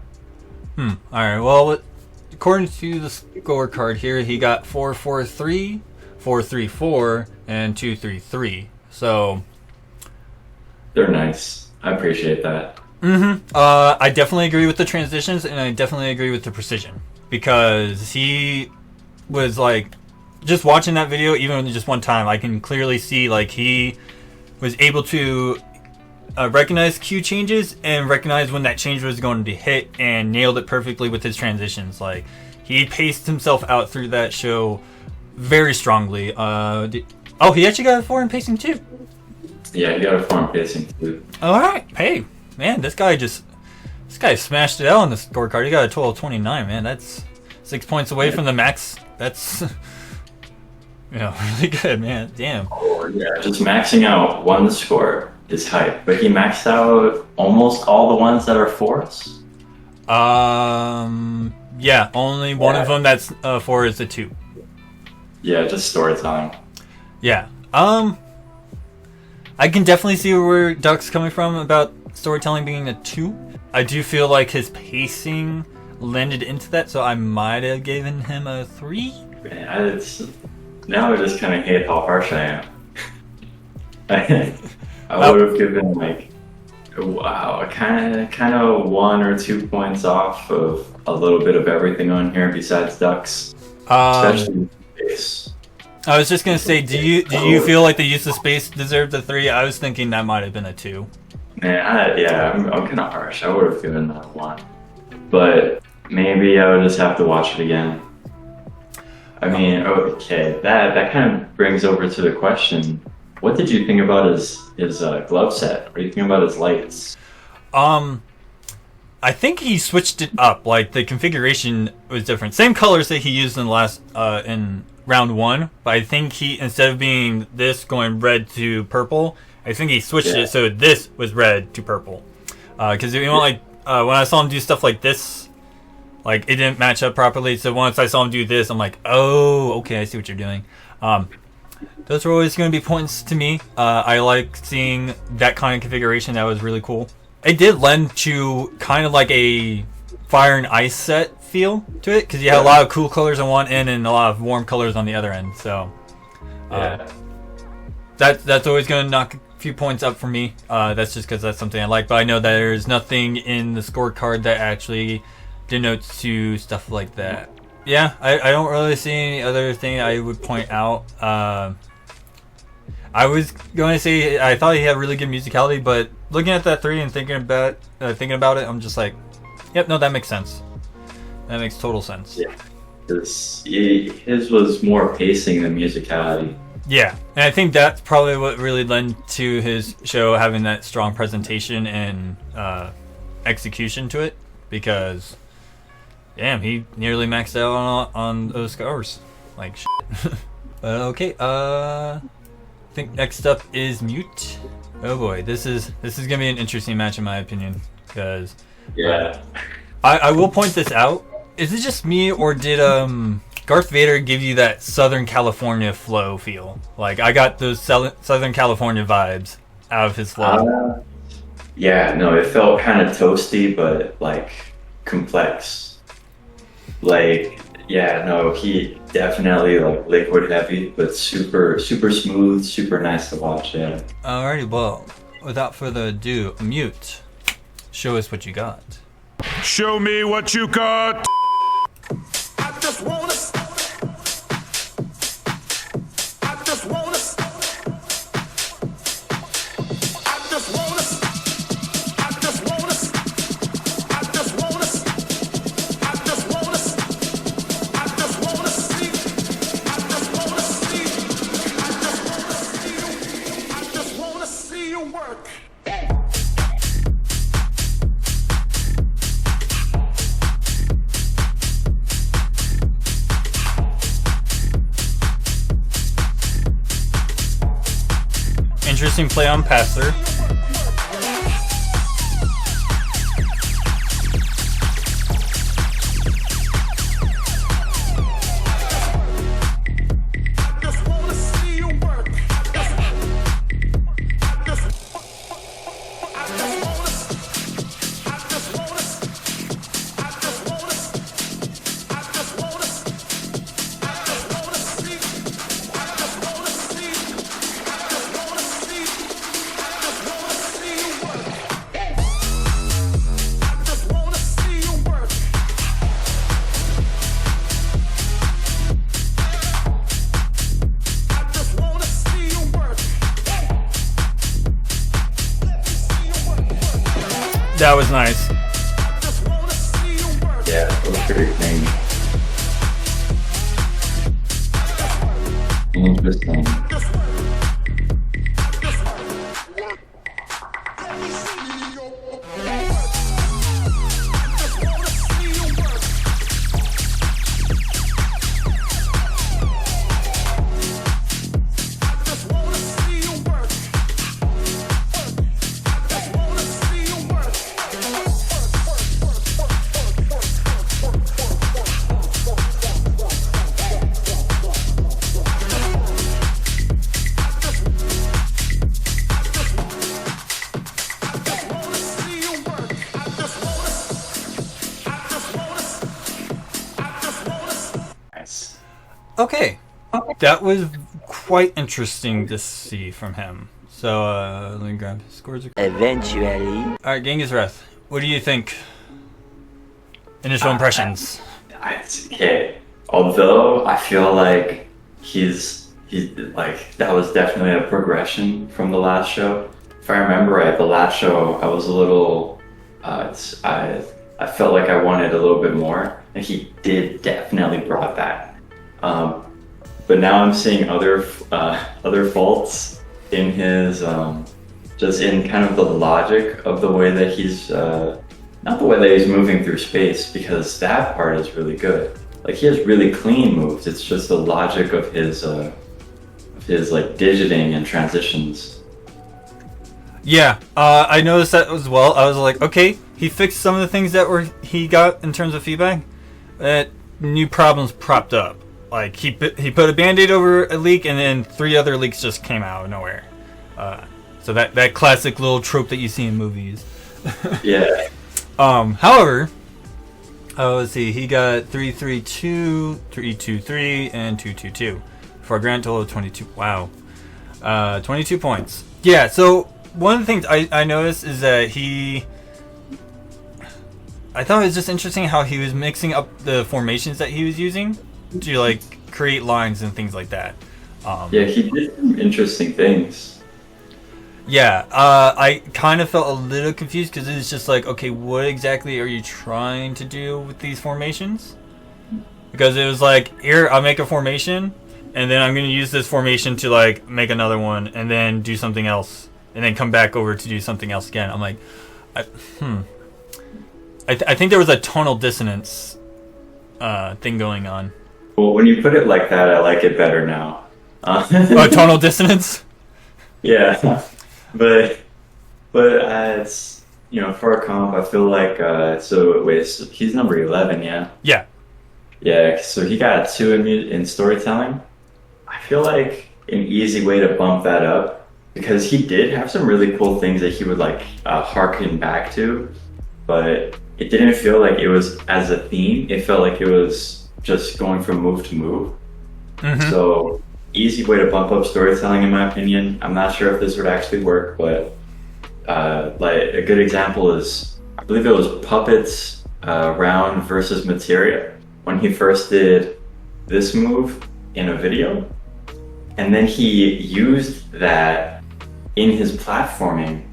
Alright, well, according to the scorecard here, he got 443, 434, and 233. So They're nice. I appreciate that. I definitely agree with the transitions, and I definitely agree with the precision, because he was like, just watching that video, even just one time, I can clearly see like he was able to recognize cue changes and recognize when that change was going to hit, and nailed it perfectly with his transitions. Like, he paced himself out through that show very strongly. Oh, he actually got a 4 in pacing too. Yeah, you got a form pacing too. All right, hey man, this guy smashed it out on the scorecard. He got a total of 29, man. That's 6 points away from the max. That's really good, man. Damn. Oh yeah, just maxing out one score is hype, but he maxed out almost all the ones that are 4s. Yeah, only one of them that's 4 is the 2. Yeah, just storytelling. Yeah. I can definitely see where Duck's coming from about storytelling being a 2. I do feel like his pacing lended into that, so I might have given him a 3. Man, now I just kind of hate how harsh I am. I would have given like Wow, kind of 1 or 2 points off of a little bit of everything on here besides ducks, especially space. I was just gonna say, do you feel like the use of space deserved a 3? I was thinking that might have been a 2. Man, I'm kind of harsh. I would have given that 1, but maybe I would just have to watch it again. I mean, okay, that kind of brings over to the question: what did you think about his glove set? What do you think about his lights? I think he switched it up. Like the configuration was different. Same colors that he used in the last in round 1, but I think he, instead of being this going red to purple, I think he switched it so this was red to purple. Because when I saw him do stuff like this, like it didn't match up properly. So once I saw him do this, I'm like, oh, okay, I see what you're doing. Those are always going to be points to me. I like seeing that kind of configuration. That was really cool. It did lend to kind of like a fire and ice set feel to it, because you had a lot of cool colors on one end and a lot of warm colors on the other end. So that's always going to knock a few points up for me. That's just because that's something I like. But I know that there's nothing in the scorecard that actually denotes to stuff like that. Yeah, I don't really see any other thing I would point out. I was going to say I thought he had really good musicality, but looking at that 3 and thinking about it, I'm just like, yep, no, that makes sense. That makes total sense. Yeah, his was more pacing than musicality. Yeah, and I think that's probably what really led to his show having that strong presentation and execution to it, because damn, he nearly maxed out on those scores. Like shit. But okay, I think next up is Mute. Oh boy, this is gonna be an interesting match in my opinion, because I will point this out. Is it just me, or did Darth Vader give you that Southern California flow feel? Like I got those Southern California vibes out of his flow. Yeah, no, it felt kind of toasty, but like complex. Like, yeah, no, he definitely like liquid heavy, but super smooth, super nice to watch. Yeah. Alrighty, well, without further ado, Mute, show us what you got. Show me what you got. I just wanna. Interesting play on passer. That was nice. Yeah, it was pretty clean. Interesting. Okay, that was quite interesting to see from him. So let me grab his scores. Eventually. All right, Genghis Wrath. What do you think? Initial impressions. Okay. Although I feel like he's like that was definitely a progression from the last show. If I remember right, the last show I was a little, I felt like I wanted a little bit more, and he did definitely brought that. But now I'm seeing other faults in his just in kind of the logic of the way that he's not the way that he's moving through space, because that part is really good. Like he has really clean moves. It's just the logic of his like digiting and transitions. Yeah, I noticed that as well. I was like, okay, he fixed some of the things that he got in terms of feedback. New problems propped up. Like he put a band-aid over a leak, and then 3 other leaks just came out of nowhere. So that classic little trope that you see in movies. Yeah. However, let's see, he got 332, 323, and 222 for a grand total of 22. Wow, 22 points. Yeah. So one of the things I noticed is that I thought it was just interesting how he was mixing up the formations that he was using to like create lines and things like that. Yeah, he did some interesting things. Yeah, I kind of felt a little confused because it's just like, okay, what exactly are you trying to do with these formations? Because it was like, here, I'll make a formation, and then I'm going to use this formation to like make another one, and then do something else, and then come back over to do something else again. I'm like, I think there was a tonal dissonance thing going on. Well, when you put it like that, I like it better now. Tonal dissonance? Yeah. But as you know, for a comp, I feel like so he's number 11, yeah. Yeah. So he got 2 in storytelling. I feel like an easy way to bump that up, because he did have some really cool things that he would like harken back to, but it didn't feel like it was as a theme. It felt like it was just going from move to move. Mm-hmm. So easy way to bump up storytelling, in my opinion. I'm not sure if this would actually work, but like a good example is, I believe it was Puppets round versus Materia, when he first did this move in a video, and then he used that in his platforming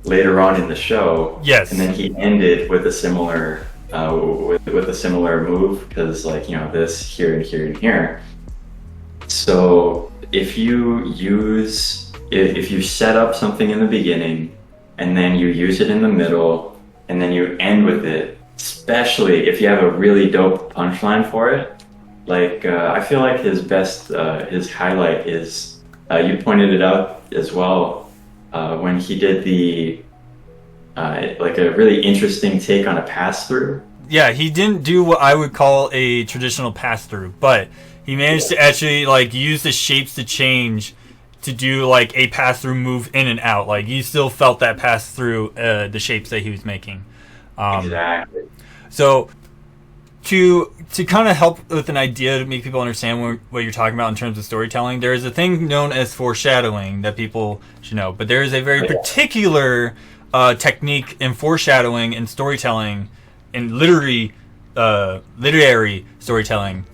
later on in the show. Yes. And then he ended with a similar with a similar move, because like, you know, this here and here and here. So if you set up something in the beginning, and then you use it in the middle, and then you end with it, especially if you have a really dope punchline for it, like I feel like his best, his highlight is, you pointed it out as well, when he did the like a really interesting take on a pass-through. Yeah, he didn't do what I would call a traditional pass-through, but he managed to actually like use the shapes to change to do like a pass-through move in and out. Like you still felt that pass through the shapes that he was making. Exactly. So to kind of help with an idea to make people understand what you're talking about in terms of storytelling, there is a thing known as foreshadowing that people should know. But there is a very particular technique in foreshadowing and storytelling, in literary storytelling,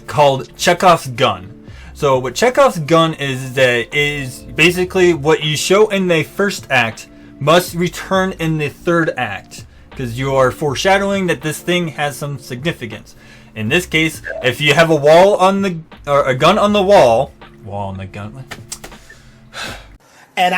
called Chekhov's gun. So what Chekhov's gun is basically what you show in the first act must return in the third act, because you are foreshadowing that this thing has some significance. In this case, if you have a gun on the wall on the gun, and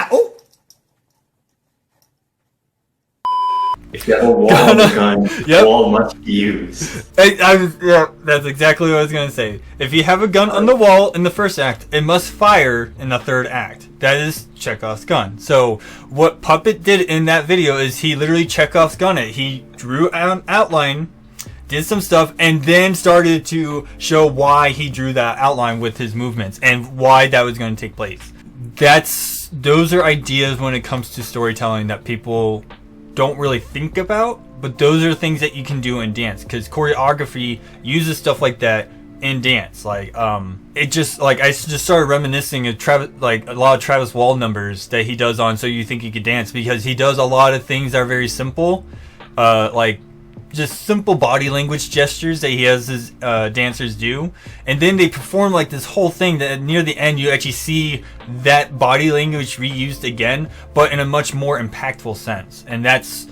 if you have a wall on the gun, yep. Wall must be used. Yeah, that's exactly what I was going to say. If you have a gun on the wall in the first act, it must fire in the third act. That is Chekhov's gun. So what Puppet did in that video is he literally Chekhov's gun it. He drew an outline, did some stuff, and then started to show why he drew that outline with his movements and why that was going to take place. Those are ideas when it comes to storytelling that people don't really think about, but those are things that you can do in dance, because choreography uses stuff like that in dance. Like it just like I just started reminiscing of Travis, like a lot of Travis Wall numbers that he does on So You Think You Could Dance, because he does a lot of things that are very simple, like just simple body language gestures that he has his dancers do, and then they perform like this whole thing that near the end you actually see that body language reused again, but in a much more impactful sense. And that's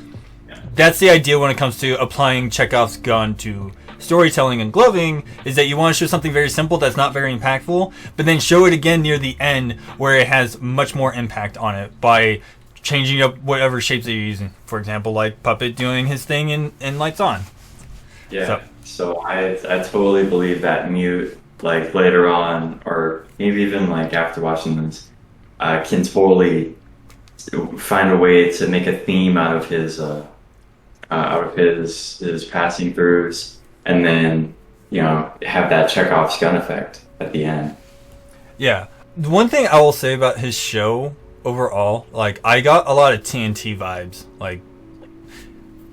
the idea when it comes to applying Chekhov's gun to storytelling and gloving, is that you want to show something very simple that's not very impactful, but then show it again near the end where it has much more impact on it by changing up whatever shapes that you're using. For example, like Puppet doing his thing in Lights On. Yeah. So I totally believe that Mute, like later on, or maybe even like after watching this, can totally find a way to make a theme out of his passing throughs, and then have that Chekhov's gun effect at the end. Yeah. The one thing I will say about his show overall, like I got a lot of TNT vibes. Like,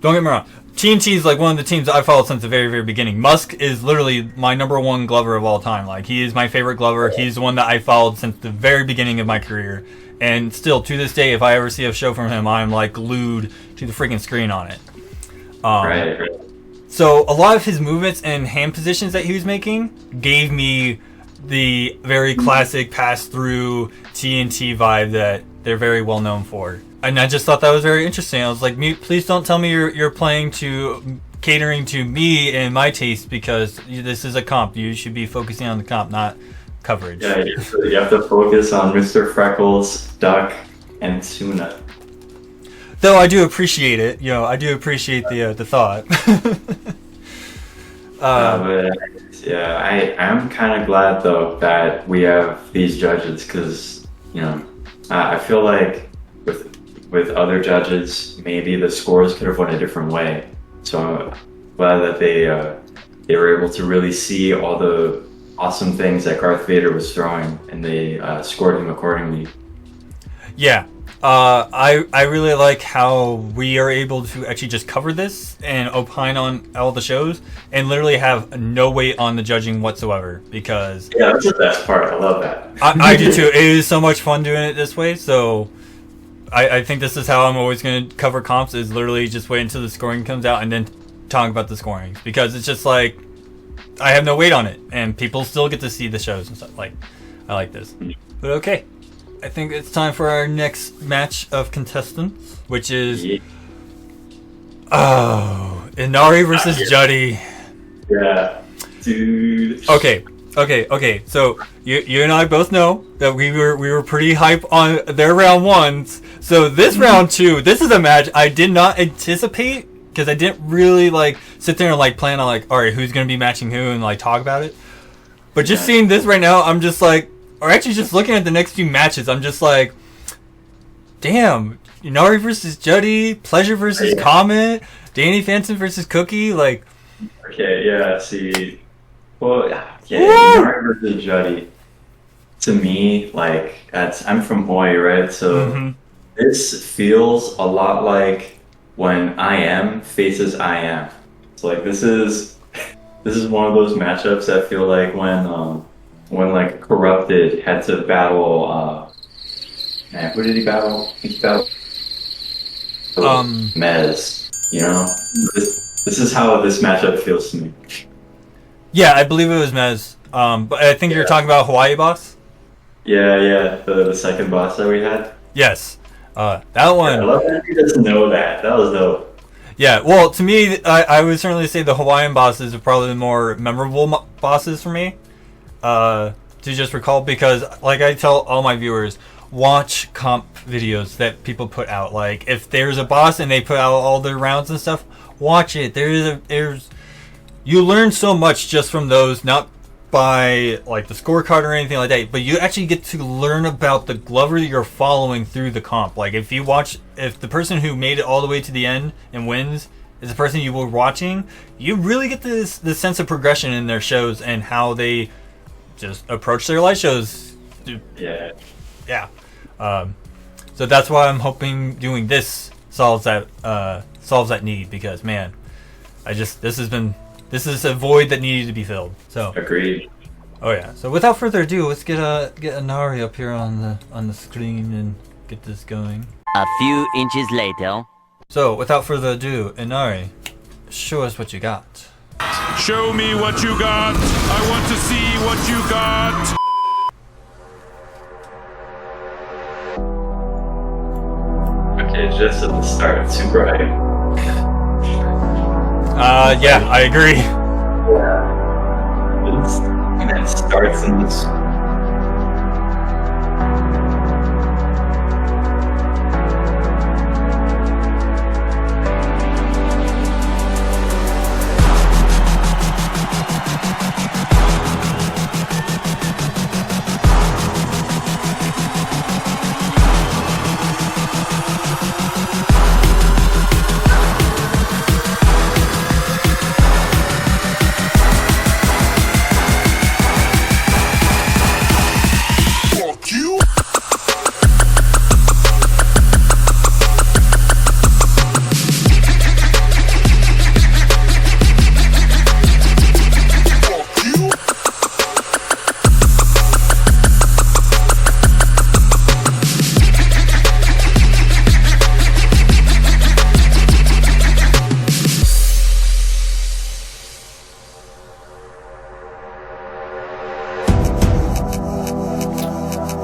don't get me wrong, TNT is like one of the teams that I followed since the very, very beginning. Musk is literally my number one Glover of all time. Like, he is my favorite Glover. He's the one that I followed since the very beginning of my career. And still, to this day, if I ever see a show from him, I'm like glued to the freaking screen on it. Right. So a lot of his movements and hand positions that he was making gave me the very classic pass-through TNT vibe that they're very well known for. And I just thought that was very interesting. I was like, Mute, please don't tell me you're playing to catering to me and my taste, because this is a comp. You should be focusing on the comp, not coverage. Yeah, you have to focus on Mr. Freckles, Duck, and Tuna. Though I do appreciate it. I do appreciate the thought. I'm kind of glad though that we have these judges, because I feel like with other judges, maybe the scores could have went a different way. So I'm glad that they were able to really see all the awesome things that Darth Vader was throwing, and they scored him accordingly. Yeah. I really like how we are able to actually just cover this and opine on all the shows and literally have no weight on the judging whatsoever, because yeah, that's the best part. I love that. I do too. It is so much fun doing it this way. So I think this is how I'm always going to cover comps, is literally just wait until the scoring comes out and then talk about the scoring, because it's just like I have no weight on it and people still get to see the shows and stuff. Like, I like this. But okay. I think it's time for our next match of contestants, which is Inari versus Juddy. Yeah, dude. Okay. So you and I both know that we were pretty hype on their round ones. So this round two, this is a match I did not anticipate, because I didn't really like sit there and like plan on like, all right, who's gonna be matching who and like talk about it. But just seeing this right now, I'm just like. Or actually, just looking at the next few matches, I'm just like, damn, Inari versus Juddy, Pleasure versus Comet, Danny Phantom versus Cookie, like. Okay, yeah, see. Well, yeah, Inari versus Juddy. To me, like, I'm from Hawaii, right? So this feels a lot like when I Am faces I Am. So, like, this is one of those matchups that feel like when like Corrupted had to battle who did he battle? He battled Mez. This is how this matchup feels to me. Yeah, I believe it was Mez. But I think you're talking about Hawaii Boss? Yeah, the second boss that we had. Yes. That one. I love that you just know that. That was dope. Yeah, well, to me, I would certainly say the Hawaiian bosses are probably the more memorable bosses for me. To just recall, because like I tell all my viewers, watch comp videos that people put out. Like, if there's a boss and they put out all their rounds and stuff, watch it. You learn so much just from those, not by like the scorecard or anything like that, but you actually get to learn about the Glover that you're following through the comp. Like, if the person who made it all the way to the end and wins is the person you were watching, you really get this sense of progression in their shows and how they just approach their live shows. Yeah. So that's why I'm hoping doing this solves that need, because man, this has been This is a void that needed to be filled. So Agreed. Oh yeah. So without further ado, let's get Inari up here on the screen and get this going. A few inches later. So without further ado, Inari, show us what you got. Show me what you got. I want to see what you got. Okay, just at the start, super hype. Yeah, I agree. Yeah. And then starts in this.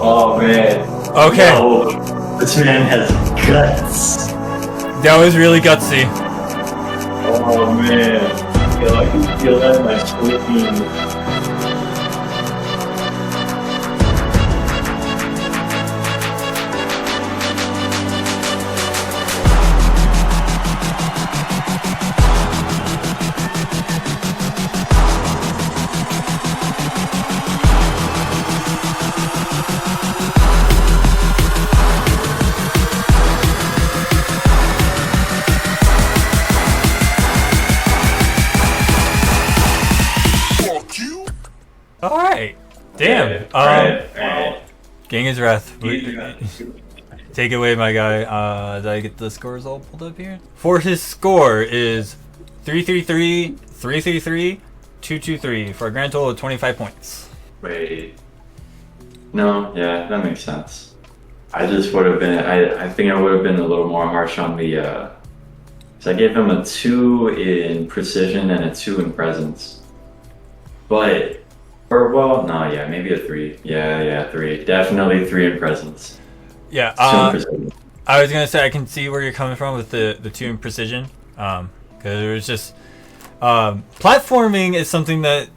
Oh man. Okay. No, this man has guts. That was really gutsy. Oh man. Yo, I can feel that in my spleen. Alright. Damn. Alright. Gang Wrath. Take it away, my guy. Did I get the scores all pulled up here? For his score is 333, 333, 223 for a grand total of 25 points. Wait. No, yeah, that makes sense. I just would have been, I think I would have been a little more harsh on the, so I gave him a 2 in precision and a 2 in presence. But, or well, no, yeah, maybe a 3. Yeah, 3. Definitely 3 in presence. Yeah, 2 in precision. I was gonna say I can see where you're coming from with the 2 in precision. Because it was just, platforming is something that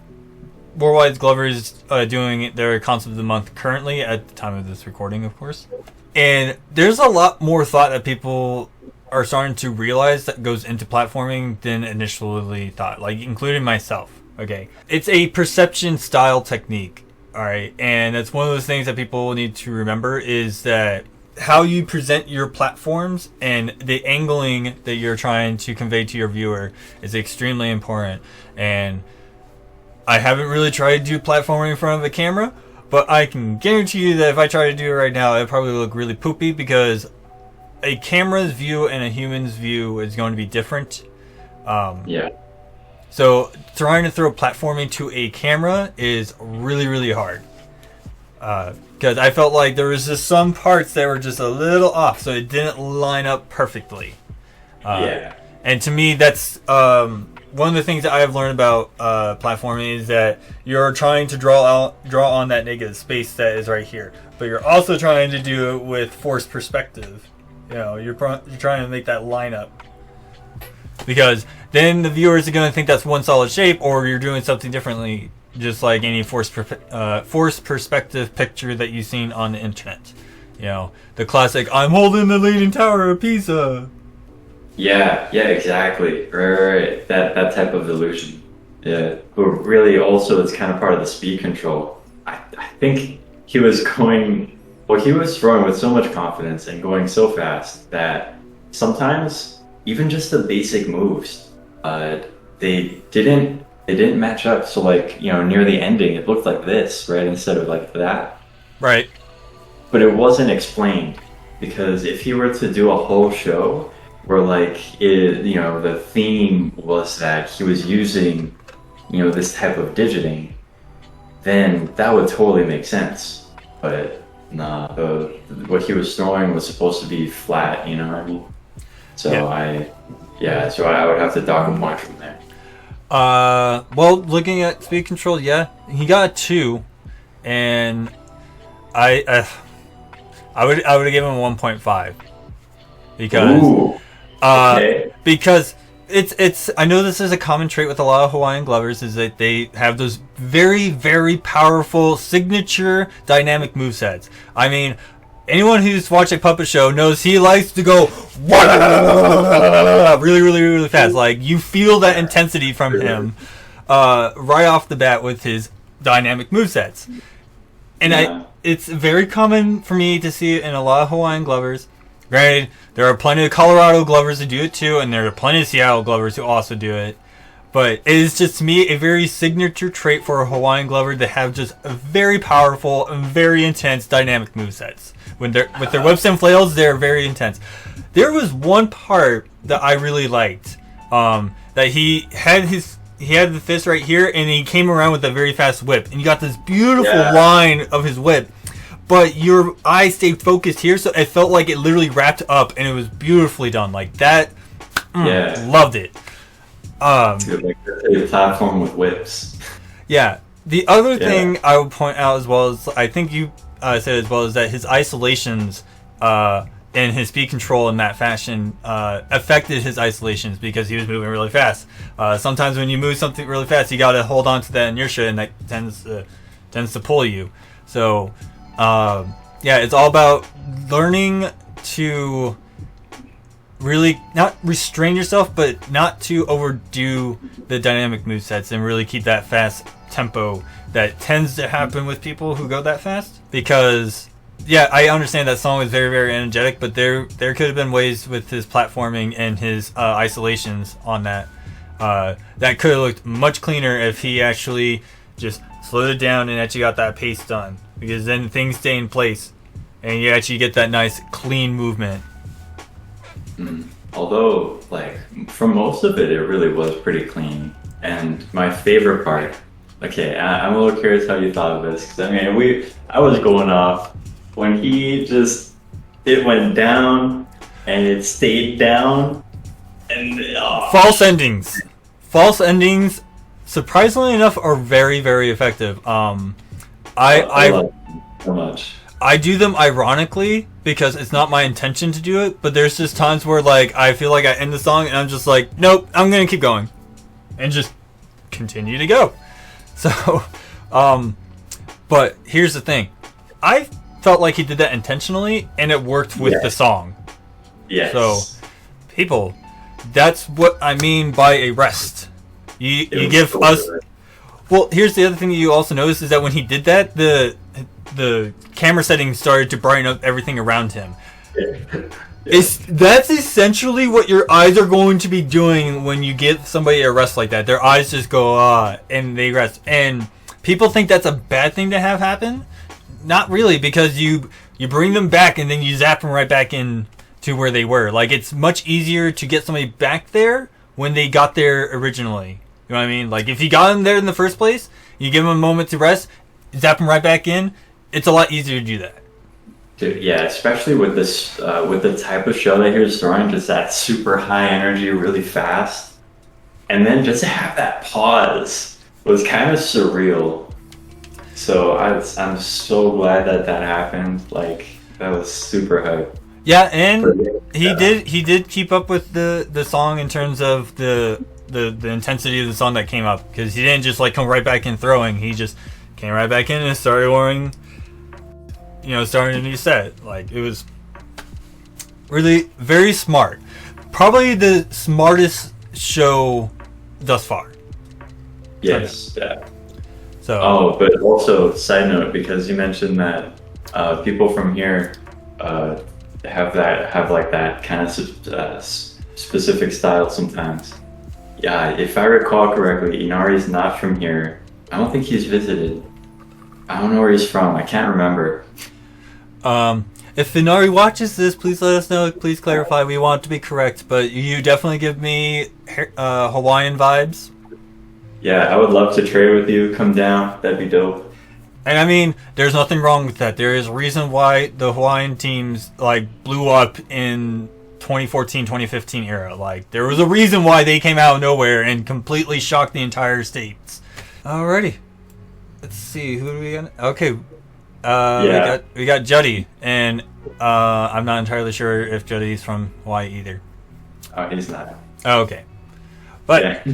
Worldwide Glover is doing their concept of the month currently at the time of this recording, of course. And there's a lot more thought that people are starting to realize that goes into platforming than initially thought, like including myself. Okay, it's a perception style technique, all right, and that's one of those things that people need to remember is that how you present your platforms and the angling that you're trying to convey to your viewer is extremely important. And I haven't really tried to do platforming in front of a camera, but I can guarantee you that if I try to do it right now, it'd probably look really poopy because a camera's view and a human's view is going to be different. Yeah. So trying to throw platforming to a camera is really, really hard. Because I felt like there was just some parts that were just a little off, so it didn't line up perfectly. Yeah. And to me, that's one of the things that I have learned about platforming is that you're trying to draw on that negative space that is right here, but you're also trying to do it with forced perspective. You know, you're trying to make that line up. Because then the viewers are going to think that's one solid shape, or you're doing something differently, just like any forced perspective picture that you've seen on the internet. You know, the classic, I'm holding the Leaning Tower of Pisa. Yeah, exactly. Right. That type of illusion. Yeah. But really also it's kind of part of the speed control. I think he was throwing with so much confidence and going so fast that sometimes even just the basic moves, they didn't match up. So like, you know, near the ending, it looked like this, right? Instead of like that. Right. But it wasn't explained because if he were to do a whole show where like, the theme was that he was using this type of digiting, then that would totally make sense. But nah, what he was throwing was supposed to be flat, you know what I mean? So so I would have to dock a point from there. Well, looking at speed control, yeah, he got a 2, and I would have given him 1.5 because because it's I know this is a common trait with a lot of Hawaiian glovers, is that they have those very, very powerful signature dynamic movesets. I mean, anyone who's watched a puppet show knows he likes to go really, really, really fast. Like, you feel that intensity from him right off the bat with his dynamic movesets. And it's very common for me to see it in a lot of Hawaiian glovers. Granted, there are plenty of Colorado glovers who do it too, and there are plenty of Seattle glovers who also do it. But it is just, to me, a very signature trait for a Hawaiian glover to have just a very powerful and very intense dynamic movesets. With their whips and flails, they're very intense. There was one part that I really liked. That he had the fist right here, and he came around with a very fast whip, and you got this beautiful line of his whip. But your eye stayed focused here, so it felt like it literally wrapped up, and it was beautifully done. Like that, loved it. Like a platform with whips. Yeah. The other thing I would point out as well is, I think you said as well, is that his isolations and his speed control in that fashion affected his isolations because he was moving really fast. Sometimes when you move something really fast, you got to hold on to that inertia, and that tends to pull you. So. It's all about learning to really not restrain yourself, but not to overdo the dynamic movesets and really keep that fast tempo that tends to happen with people who go that fast. Because, I understand that song is very, very energetic, but there could have been ways with his platforming and his isolations on that that could have looked much cleaner if he actually just slowed it down and actually got that pace done. Because then things stay in place, and you actually get that nice, clean movement. Although, for most of it, it really was pretty clean. And my favorite part, I'm a little curious how you thought of this, because I was going off when it went down, and it stayed down, and false endings, surprisingly enough, are very, very effective. I love them so much. I do them ironically because it's not my intention to do it, but there's just times where I feel like I end the song and I'm just like, nope, I'm gonna keep going, and just continue to go. So, but here's the thing, I felt like he did that intentionally, and it worked with the song. Yes. So, people, that's what I mean by a rest. You give us. Well, here's the other thing you also notice is that when he did that, the camera settings started to brighten up everything around him. That's essentially what your eyes are going to be doing when you give somebody a rest like that. Their eyes just go and they rest. And people think that's a bad thing to have happen. Not really, because you bring them back and then you zap them right back in to where they were. It's much easier to get somebody back there when they got there originally. You know what I mean? If you got them there in the first place, you give them a moment to rest, zap them right back in, it's a lot easier to do that. Dude, especially with this, with the type of show that he was throwing, just that super high energy, really fast. And then just to have that pause was kind of surreal. So I'm so glad that happened. That was super hype. Yeah, and he did keep up with the song in terms of the intensity of the song that came up, because he didn't just come right back in throwing. He just came right back in and started starting a new set. It was really very smart. Probably the smartest show thus far. Yes. Yeah. So. But also, side note, because you mentioned that people from here have that kind of specific style sometimes. Yeah, if I recall correctly, Inari's not from here. I don't think he's visited. I don't know where he's from. I can't remember. If Inari watches this, please let us know. Please clarify. We want to be correct, but you definitely give me Hawaiian vibes. Yeah, I would love to trade with you. Come down. That'd be dope. And I mean, there's nothing wrong with that. There is a reason why the Hawaiian teams like blew up in 2014, 2015 era. Like, there was a reason why they came out of nowhere and completely shocked the entire states. Alrighty. Let's see, who do we got? Okay. We got Juddy, and I'm not entirely sure if Juddy's from Hawaii either. Oh, he's not. Oh, okay. But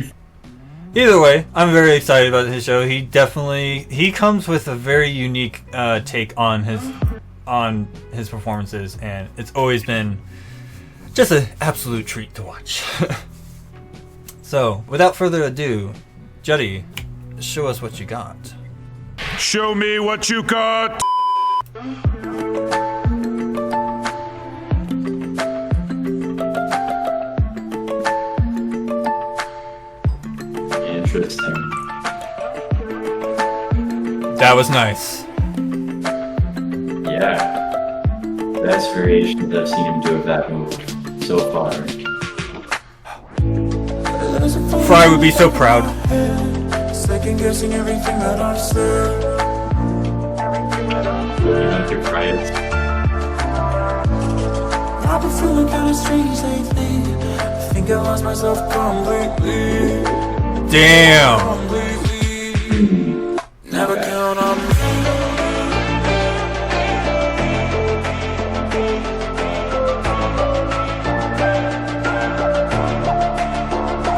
either way, I'm very excited about his show. He comes with a very unique take on his performances, and it's always been just an absolute treat to watch. So, without further ado, Juddy, show us what you got. Show me what you got. Interesting. That was nice. Yeah. Best variations I've seen him do of that move so far. Fry would be so proud. Second guessing everything that I've said. I've been feeling kinda strange lately. I think I lost myself completely. Damn. Never count on me.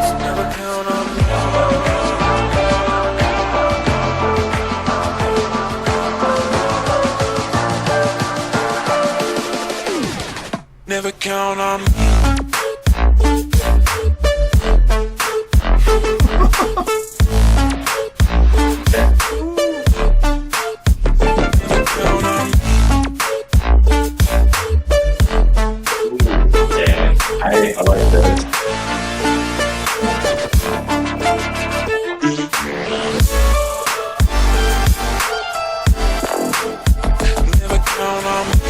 So never count on me. Never count on me. I like this. Never count on me. Never count on me.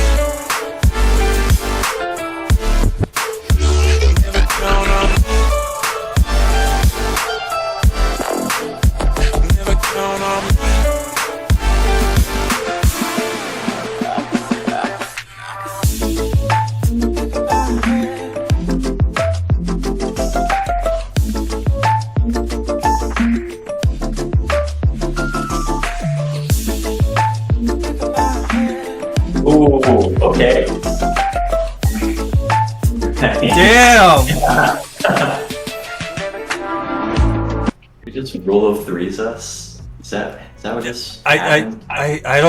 Never count on me. Ooh, okay. Damn. You just roll of threes us? Is that what just happened? I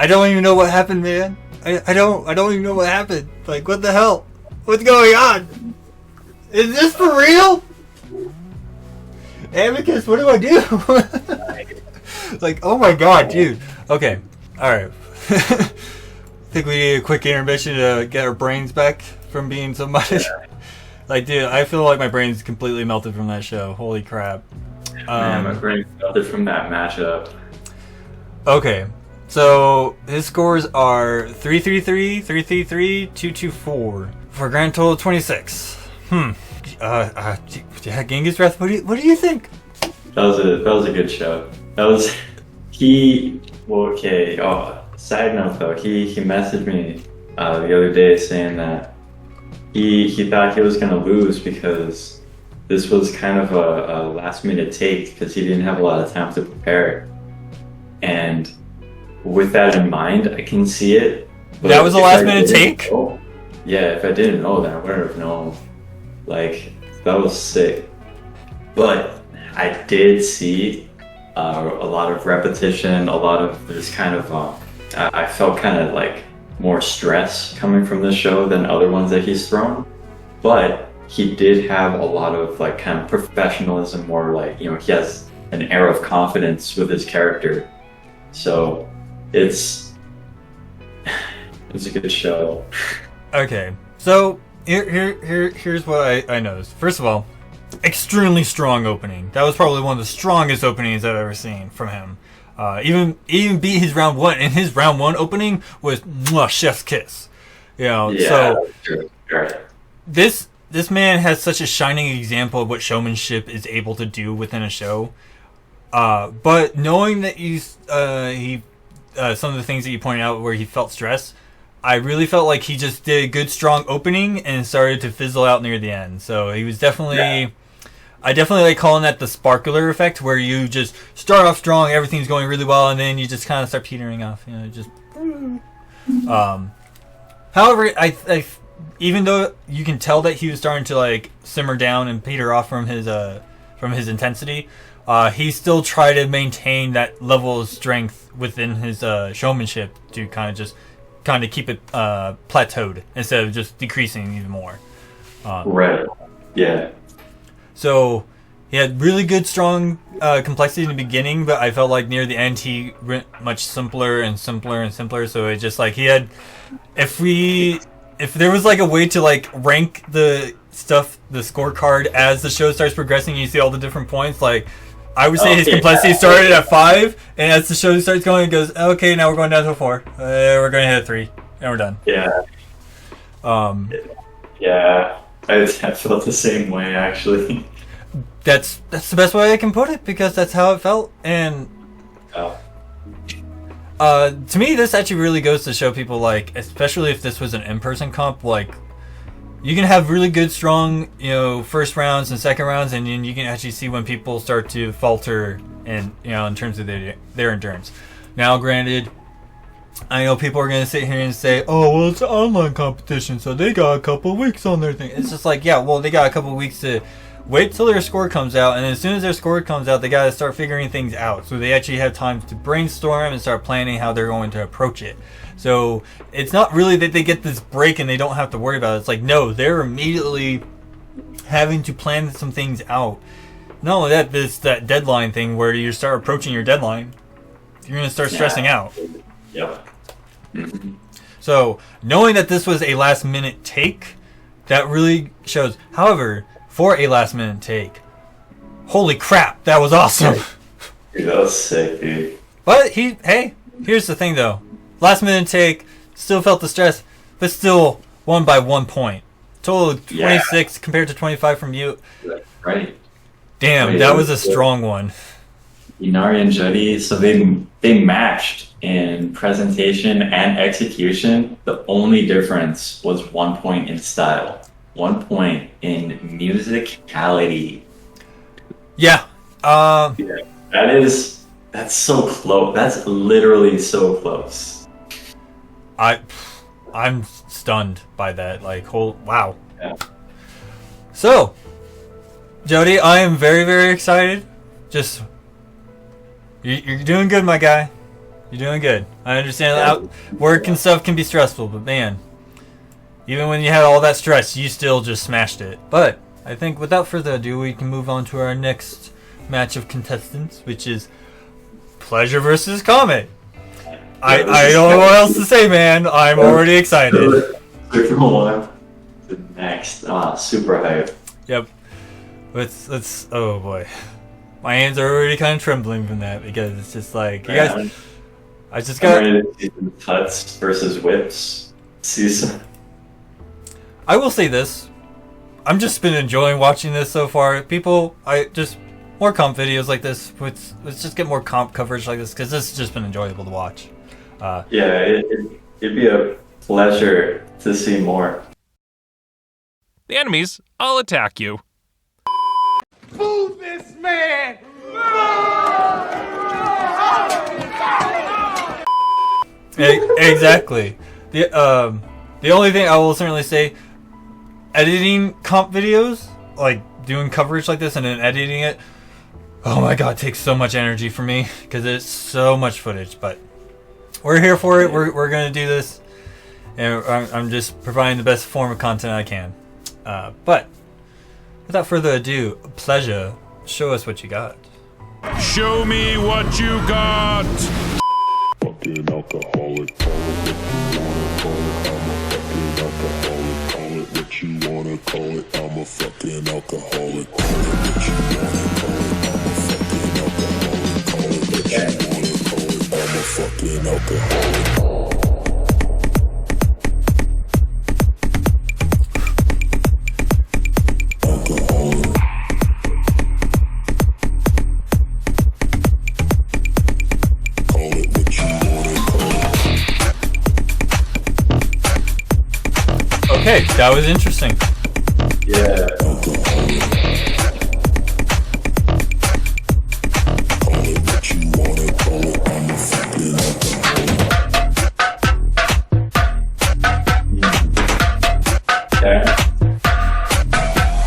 don't even know what happened, man. I don't even know what happened. Like, what the hell? What's going on? Is this for real? Amicus, what do I do? Like, oh my god, dude. Okay, alright. Think we need a quick intermission to get our brains back from being so much. Like, dude, I feel like my brain's completely melted from that show. Holy crap. Man, my brain melted from that matchup. Okay, so his scores are 333, 333, 224 for a grand total of 26. Yeah, Genghis Breath. What do you think? That was a good show. That was okay. Oh, side note though, he messaged me the other day saying that he thought he was gonna lose because this was kind of a last minute take because he didn't have a lot of time to prepare. And with that in mind, I can see it. But that was a last minute take? Yeah, if I didn't know that, I wouldn't have known. Like, that was sick. But I did see a lot of repetition, a lot of this kind of, I felt kind of like more stress coming from this show than other ones that he's thrown. But he did have a lot of like kind of professionalism, more like, you know, he has an air of confidence with his character. So it's a good show. Okay, so here's what I noticed. First of all, extremely strong opening. That was probably one of the strongest openings I've ever seen from him. Even beat his round one, and his round one opening was chef's kiss. You know, Yeah, so sure. Right. this this man has such a shining example of what showmanship is able to do within a show. But knowing that some of the things that you pointed out where he felt stress, I really felt like he just did a good, strong opening and started to fizzle out near the end. So he was definitely... Yeah. I definitely like calling that the sparkler effect, where you just start off strong, everything's going really well, and then you just kind of start petering off. You know, just... However, I even though you can tell that he was starting to like simmer down and peter off from his intensity, he still tried to maintain that level of strength within his showmanship to kind of keep it plateaued instead of just decreasing even more. Right. Yeah. So he had really good, strong complexity in the beginning, but I felt like near the end he went much simpler and simpler and simpler. So it just like he had, if there was like a way to like rank the scorecard as the show starts progressing, you see all the different points. Like I would say his complexity started at 5, and as the show starts going, it goes, okay, now we're going down to a 4. We're going to hit a 3, and we're done. Yeah. Yeah. I felt the same way, actually. That's the best way I can put it, because that's how it felt. And to me, this actually really goes to show people, like, especially if this was an in-person comp, like, you can have really good, strong, first rounds and second rounds, and then you can actually see when people start to falter, and in terms of their endurance. Now, granted, I know people are going to sit here and say, oh, well, it's an online competition, so they got a couple of weeks on their thing. It's just like, yeah, well, they got a couple of weeks to wait till their score comes out, and as soon as their score comes out, they got to start figuring things out. So they actually have time to brainstorm and start planning how they're going to approach it. So it's not really that they get this break and they don't have to worry about it. It's like, no, they're immediately having to plan some things out. Not only that, there's that deadline thing where you start approaching your deadline, you're going to start stressing out. Yep. So, knowing that this was a last minute take, that really shows. However, for a last minute take, holy crap, that was awesome. Dude, that was sick, dude. But here's the thing though. Last minute take, still felt the stress, but still won by 1 point. Total of 26 compared to 25 from you. Right. Damn, that was a strong one. Inari and Jody, so they matched in presentation and execution. The only difference was 1 point in style, 1 point in musicality. Yeah. That's so close. That's literally so close. I'm stunned by that. Like, wow. Yeah. So, Jody, I am very, very excited. You're doing good, my guy. You're doing good. I understand work and stuff can be stressful, but man, even when you had all that stress, you still just smashed it. But I think without further ado, we can move on to our next match of contestants, which is Pleasure versus Comet. I don't know what else to say, man. I'm already excited. The next, super hype. Yep. Let's. Oh boy. My hands are already kind of trembling from that, because it's just like, you guys, I just got... I'm ready to see some cuts versus whips. I will say this. I'm just been enjoying watching this so far. People, more comp videos like this. Let's just get more comp coverage like this, because this has just been enjoyable to watch. It'd be a pleasure to see more. The enemies, I'll attack you. Move this man! Exactly. The only thing I will certainly say, editing comp videos, like doing coverage like this and then editing it, oh my god, it takes so much energy for me, because it's so much footage. But we're here for it. We're gonna do this, and I'm just providing the best form of content I can. But without further ado, Pleasure, show us what you got. Show me what you got. Fucking alcoholic, call it what you wanna call it. I'm a fucking alcoholic. Call it what you wanna call it. I'm a fucking alcoholic. Call it what you wanna call it. I'm a fucking alcoholic. Okay, that was interesting. Yeah.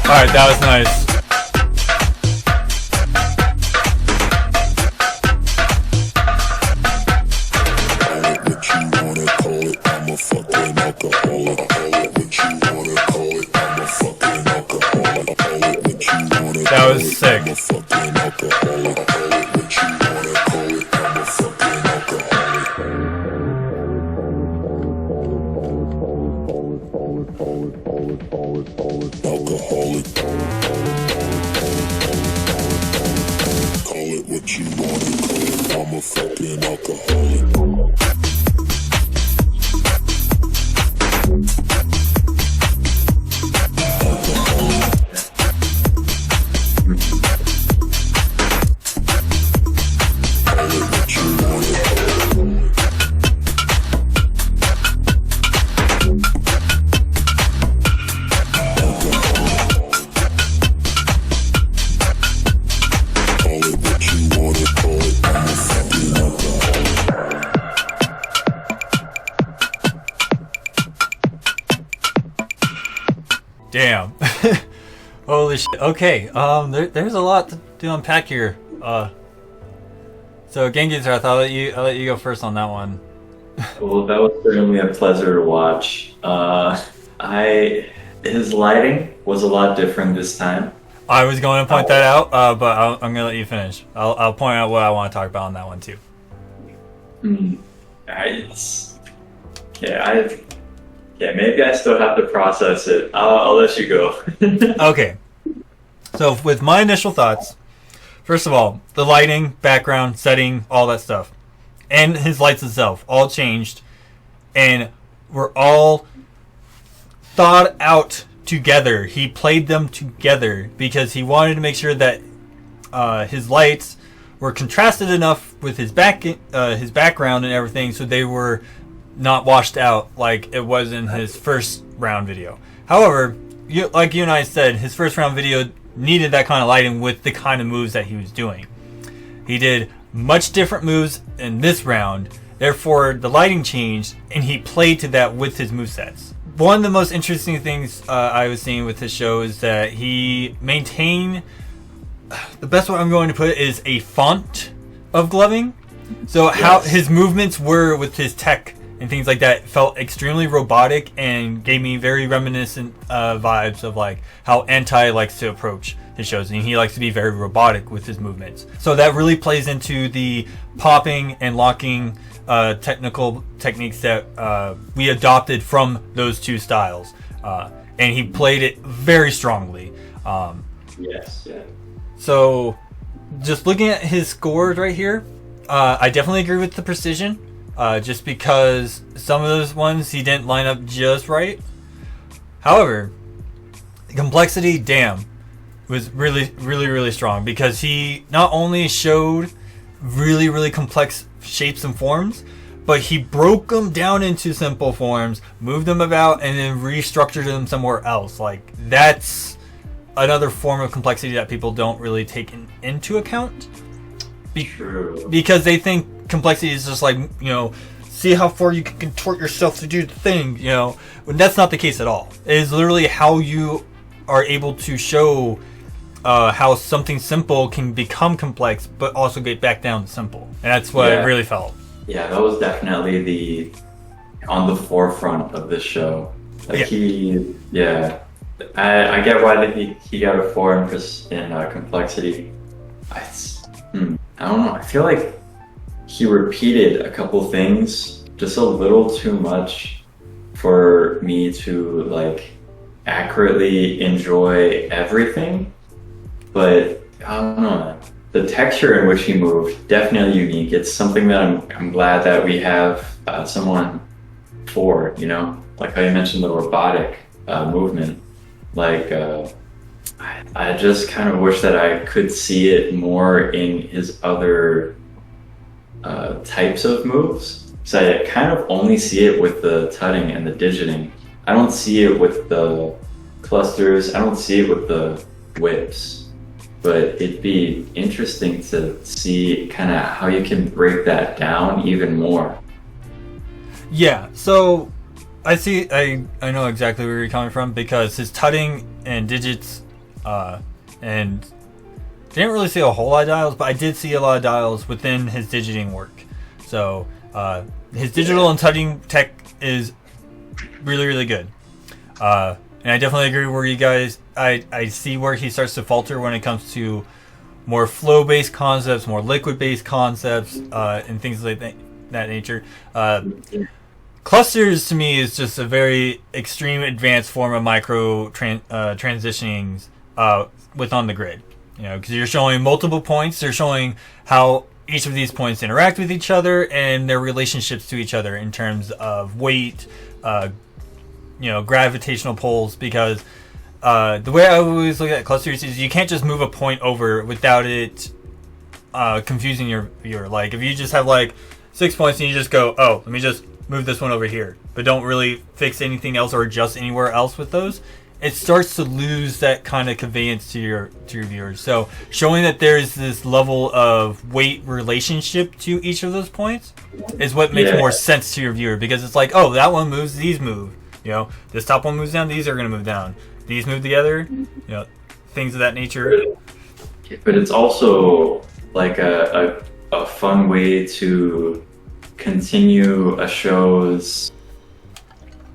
Alright, that was nice. That was sick. Damn. Holy shit. Okay, there's a lot to unpack here. So Genghis, I'll let you go first on that one. Well, that was certainly a pleasure to watch. His lighting was a lot different this time. I was going to point that out, but I'm going to let you finish. I'll point out what I want to talk about on that one too. Maybe I still have to process it. I'll let you go. Okay. So with my initial thoughts, first of all, the lighting, background, setting, all that stuff, and his lights itself all changed, and were all thought out together. He played them together because he wanted to make sure that his lights were contrasted enough with his background and everything, so they were not washed out like it was in his first round video. However, like you and I said, his first round video needed that kind of lighting with the kind of moves that he was doing. He did much different moves in this round, therefore the lighting changed and he played to that with his movesets. One of the most interesting things I was seeing with his show is that he maintained, the best way I'm going to put it is a font of gloving. So how his movements were with his tech and things like that felt extremely robotic and gave me very reminiscent vibes of like how Anti likes to approach his shows, and he likes to be very robotic with his movements. So that really plays into the popping and locking technical techniques that we adopted from those two styles, and he played it very strongly. So just looking at his scores right here, I definitely agree with the precision. Just because some of those ones he didn't line up just right. However, the complexity, was really strong because he not only showed really complex shapes and forms, but he broke them down into simple forms, moved them about, and then restructured them somewhere else. Like, that's another form of complexity that people don't really take into account. Because they think complexity is just like, see how far you can contort yourself to do the thing, when that's not the case at all. It is literally how you are able to show how something simple can become complex, but also get back down to simple. And that's what I really felt. Yeah, that was definitely on the forefront of this show. Like I get why he got a 4 in complexity. I don't know. I feel like he repeated a couple things just a little too much for me to like accurately enjoy everything. But I don't know. The texture in which he moved, definitely unique. It's something that I'm glad that we have someone for, like how you mentioned the robotic movement. Like I just kind of wish that I could see it more in his other types of moves. So I kind of only see it with the tutting and the digiting. I don't see it with the clusters. I don't see it with the whips. But it'd be interesting to see kind of how you can break that down even more. Yeah, so I know exactly where you're coming from, because his tutting and digits, and didn't really see a whole lot of dials, but I did see a lot of dials within his digiting work. So his digital and tutting tech is really, really good. And I definitely agree where you guys, I see where he starts to falter when it comes to more flow-based concepts, more liquid-based concepts, and things like that nature. Clusters to me is just a very extreme advanced form of micro transitionings with on the grid. You know, because you're showing multiple points, you're showing how each of these points interact with each other and their relationships to each other in terms of weight, gravitational pulls. Because the way I always look at clusters is you can't just move a point over without it confusing your viewer. Like if you just have like 6 points and you just go, oh, let me just move this one over here, but don't really fix anything else or adjust anywhere else with those, it starts to lose that kind of conveyance to your viewers. So showing that there's this level of weight relationship to each of those points is what makes more sense to your viewer, because it's like, oh, that one moves, these move. You know, this top one moves down, these are going to move down. These move together, things of that nature. But it's also like a fun way to continue a show's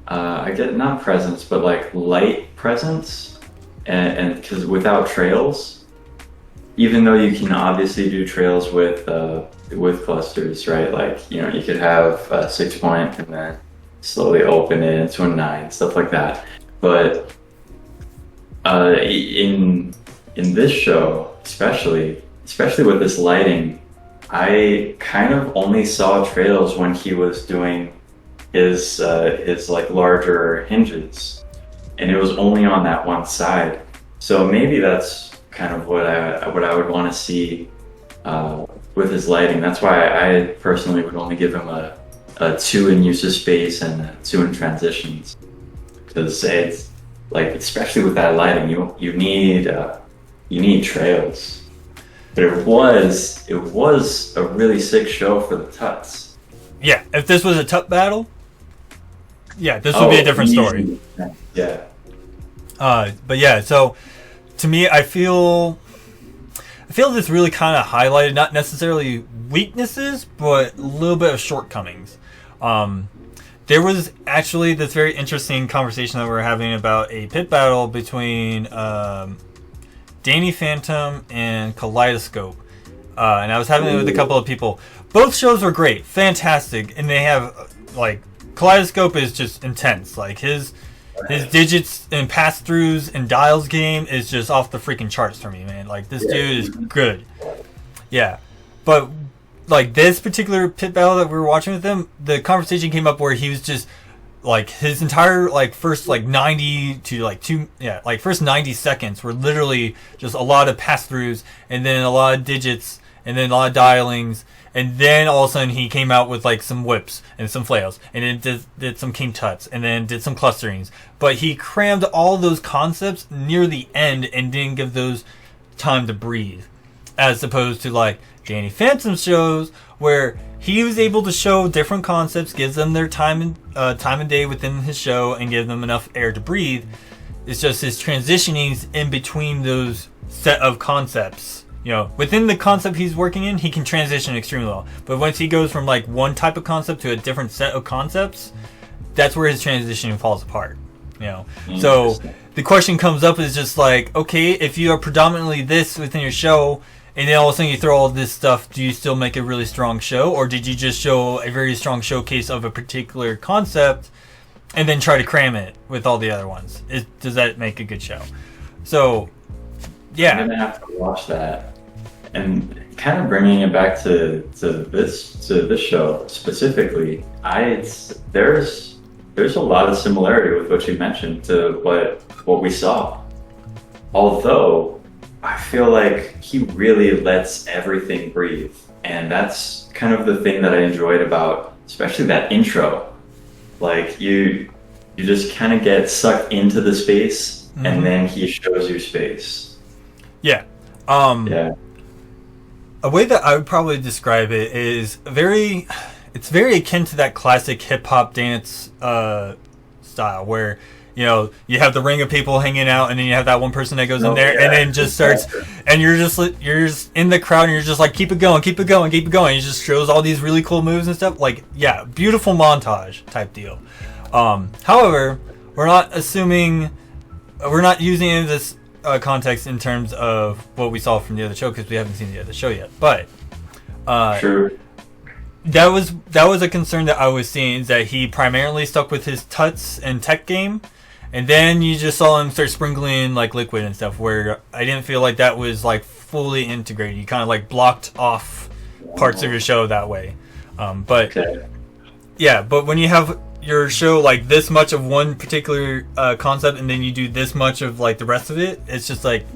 I get not presence, but like light presence, and because without trails, even though you can obviously do trails with clusters, right? Like you could have a 6 point and then slowly open it into a 9, stuff like that. But in this show, especially with this lighting, I kind of only saw trails when he was doing his like larger hinges, and it was only on that one side. So maybe that's kind of what I would want to see with his lighting. That's why I personally would only give him a 2 in use of space and a 2 in transitions, because it's like, especially with that lighting, you need trails. But it was a really sick show for the tuts. Yeah, if this was a tut battle, this would be a different story. Yeah. But yeah, so to me, I feel this really kind of highlighted not necessarily weaknesses, but a little bit of shortcomings. There was actually this very interesting conversation that we were having about a pit battle between Danny Phantom and Kaleidoscope, and I was having it with a couple of people. Both shows were great, fantastic, and they have like Kaleidoscope is just intense. Like his digits and pass-throughs and dials game is just off the freaking charts for me, man. Like this dude is good. Yeah, but like this particular pit battle that we were watching with him, the conversation came up where he was just like his entire like first like 90 to like first 90 seconds were literally just a lot of pass-throughs and then a lot of digits and then a lot of dialings, and then all of a sudden he came out with like some whips and some flails, and then did some king tuts, and then did some clusterings. But he crammed all those concepts near the end and didn't give those time to breathe, as opposed to like Danny Phantom shows where he was able to show different concepts, gives them their time and day within his show, and give them enough air to breathe. It's just his transitionings in between those set of concepts. Within the concept he's working in, he can transition extremely well. But once he goes from like one type of concept to a different set of concepts, that's where his transitioning falls apart. So the question comes up is just like, okay, if you are predominantly this within your show, and then all of a sudden you throw all this stuff, do you still make a really strong show? Or did you just show a very strong showcase of a particular concept and then try to cram it with all the other ones? Does that make a good show? So, yeah. I'm going to have to watch that. And kind of bringing it back to this show specifically, there's a lot of similarity with what you mentioned to what we saw. Although I feel like he really lets everything breathe, and that's kind of the thing that I enjoyed about, especially that intro. Like you you just kind of get sucked into the space, and then he shows you space. Yeah. Yeah. A way that I would probably describe it is it's very akin to that classic hip hop dance style where, you know, you have the ring of people hanging out, and then you have that one person that goes in there, and then just starts, and you're just in the crowd, and you're just like, keep it going, keep it going, keep it going. He just shows all these really cool moves and stuff. Like, yeah, beautiful montage type deal. However, we're not using any of this context in terms of what we saw from the other show, because we haven't seen the other show yet. But True. that was a concern that I was seeing, is that he primarily stuck with his tuts and tech game, and then you just saw him start sprinkling like liquid and stuff, where I didn't feel like that was like fully integrated. He kind of like blocked off parts of your show that way. But when you have your show like this much of one particular concept, and then you do this much of like the rest of it, it's just like,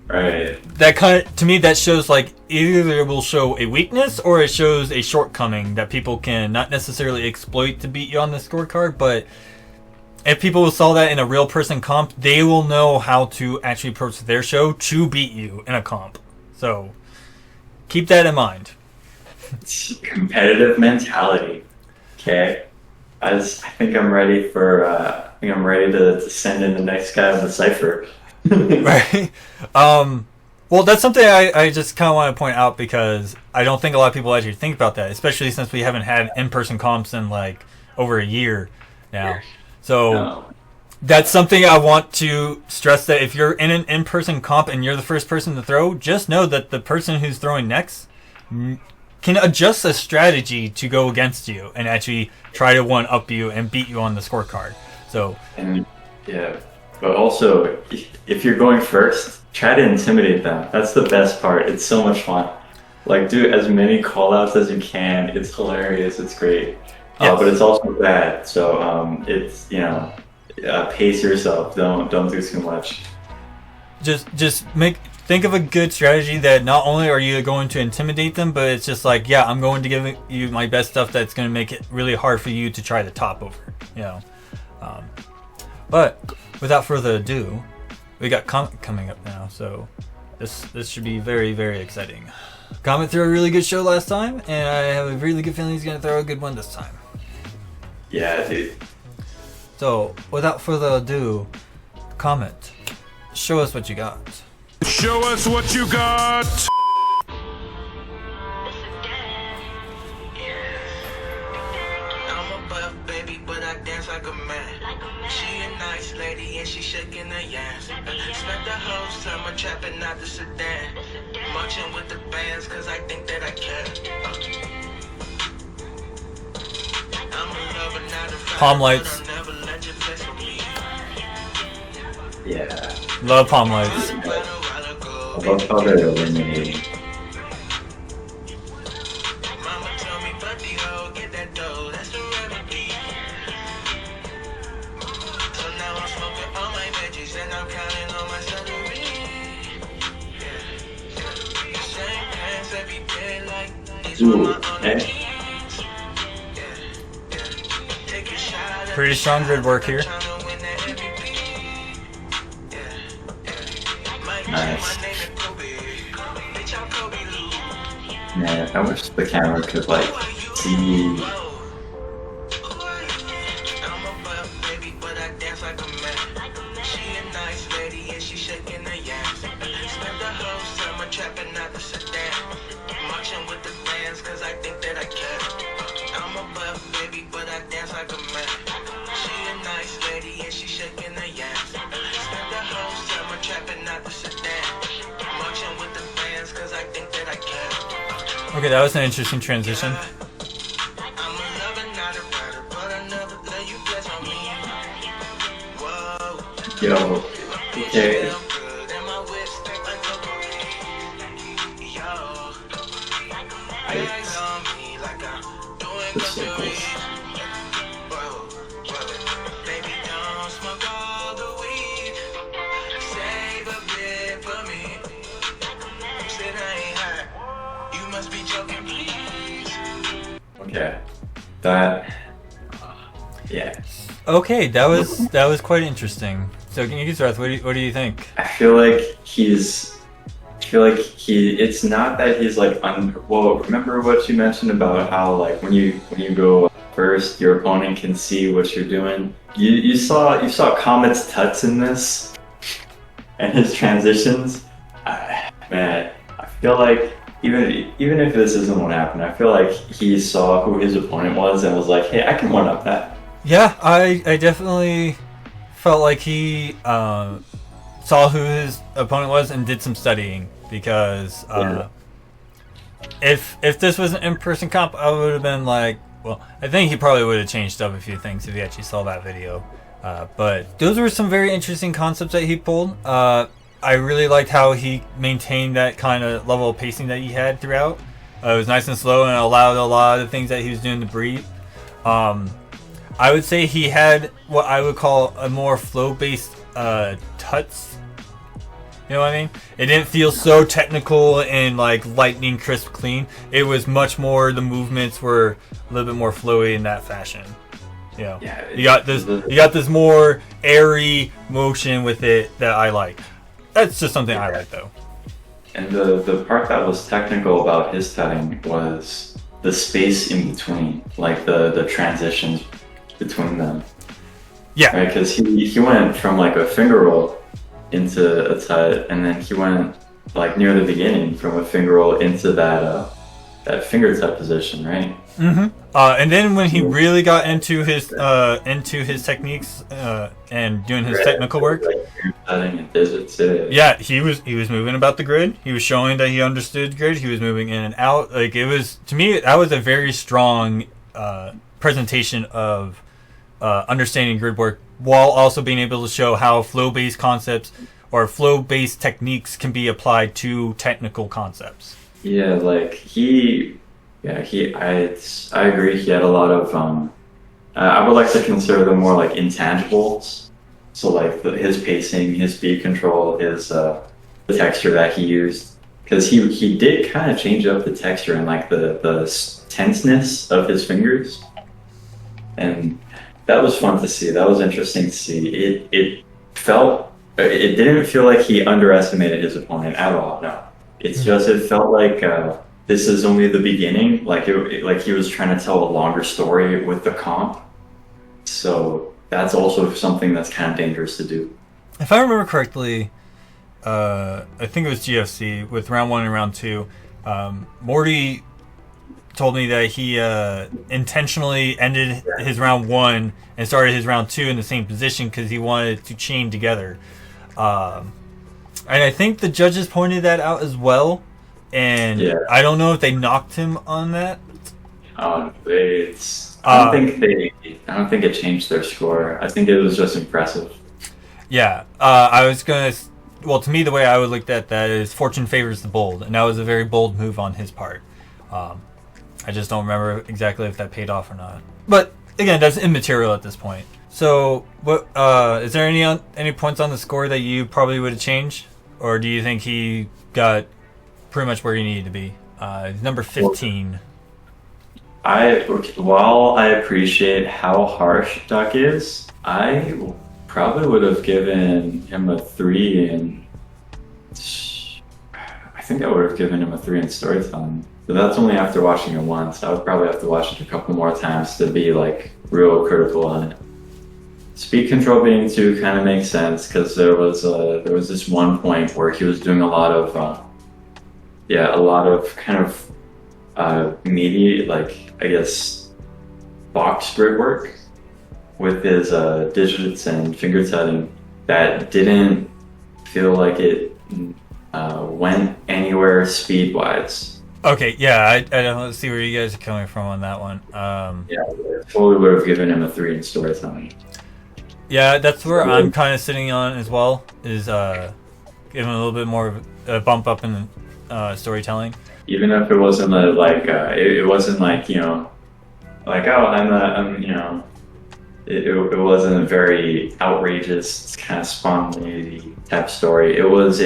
right. That kind of, to me, that shows like either it will show a weakness or it shows a shortcoming that people can not necessarily exploit to beat you on the scorecard. But if people saw that in a real person comp, they will know how to actually approach their show to beat you in a comp. So keep that in mind. It's competitive mentality. Okay. I think I'm ready to send in the next guy on the cipher. Right. Well, that's something I just kind of want to point out, because I don't think a lot of people actually think about that, especially since we haven't had in-person comps in like over a year now. So that's something I want to stress, that if you're in an in-person comp and you're the first person to throw, just know that the person who's throwing next can adjust a strategy to go against you and actually try to one-up you and beat you on the scorecard. So, and but also, if you're going first, try to intimidate them. That's the best part. It's so much fun. Like, do as many call-outs as you can. It's hilarious. It's great. Yes. But it's also bad. So it's, pace yourself. Don't do too much. Just think of a good strategy that not only are you going to intimidate them, but it's just like, yeah, I'm going to give you my best stuff that's going to make it really hard for you to try to top over. But without further ado, we got Comet coming up now, so this should be very, very exciting. Comet threw a really good show last time, and I have a really good feeling he's going to throw a good one this time. Yeah, dude. So, without further ado, Comet, show us what you got. Show us what you got. I'm a buff baby, but I dance like a man. She a nice lady and she shaking her yams. Spent the whole summer trapping out the sedan, marching with the bands cause I think that I can. I'm a lover, not a fighter, Palm lights. but I'll never let you flex with me. Yeah. Love palm lights. I love how they're eliminating. Mama told me, but the hoe, get that dough, that's the remedy. So now I'm smoking all my veggies and I'm counting on my celery. Yeah. Same pants every day, like these were my only jeans. Yeah. Take a shot. Pretty strong grid work here. Nice. Man, I wish the camera could like see. Okay, that was an interesting transition. Yo, okay. The circles. Okay, that Yeah. Okay, that was quite interesting. So, Yusrath, what do you think? I feel like it's not that he's like well, remember what you mentioned about how like when you go first, your opponent can see what you're doing. You saw Comet's tuts in this and his transitions. Man, I feel like even if this isn't what happened, I feel like he saw who his opponent was and was like, hey, I can one up that. Yeah, I definitely felt like he saw who his opponent was and did some studying, because if this was an in-person comp, I would have been like, well, I think he probably would have changed up a few things if he actually saw that video. But those were some very interesting concepts that he pulled. I really liked how he maintained that kind of level of pacing that he had throughout. It was nice and slow and allowed a lot of the things that he was doing to breathe. I would say he had what I would call a more flow-based tuts. You know what I mean? It didn't feel so technical and like lightning crisp clean. It was much more, the movements were a little bit more flowy in that fashion. You know, you got this more airy motion with it that I like. That's just something I like, though. And the part that was technical about his tutting was the space in between, like the transitions between them. Yeah. Right, because he went from like a finger roll into a tut, and then he went like near the beginning from a finger roll into that finger tut position, right? Mm-hmm. And then when he really got into his techniques and doing his technical work, yeah, he was moving about the grid. He was showing that he understood grid. He was moving in and out. Like, it was, to me, that was a very strong presentation of understanding grid work, while also being able to show how flow-based concepts or flow-based techniques can be applied to technical concepts. Yeah, like I agree. He had a lot of I would like to consider them more like intangibles. So like his pacing, his speed control, his the texture that he used, because he did kind of change up the texture and like the tenseness of his fingers, and that was fun to see. That was interesting to see. It didn't feel like he underestimated his opponent at all. No, it's just, it felt like this is only the beginning. Like he was trying to tell a longer story with the comp. So that's also something that's kind of dangerous to do. If I remember correctly, I think it was GFC with round 1 and round 2. Morty told me that he intentionally ended his round 1 and started his round 2 in the same position because he wanted to chain together. And I think the judges pointed that out as well. And I don't know if they knocked him on that. I don't think it changed their score. I think it was just impressive. Yeah, to me, the way I would look at that is fortune favors the bold, and that was a very bold move on his part. I just don't remember exactly if that paid off or not. But again, that's immaterial at this point. So, what is there any points on the score that you probably would have changed, or do you think he got pretty much where he needed to be? Number 15. While I appreciate how harsh Duck is, I probably would have given him a 3 in. I think I would have given him a 3 in storytelling. But that's only after watching it once. I would probably have to watch it a couple more times to be like real critical on it. Speed control being 2 kind of makes sense, because there was this one point where he was doing a lot of kind of meaty, like, I guess, box grid work with his digits and finger tutting that didn't feel like it went anywhere speed wise. Okay, yeah, I don't see where you guys are coming from on that one. Yeah, I totally would have given him a 3 in storytelling. Yeah, that's where I'm kind of sitting on as well, is giving a little bit more of a bump up in storytelling. Even if it wasn't it wasn't like, you know, like, oh, it wasn't a very outrageous kind of spontaneity type story. It was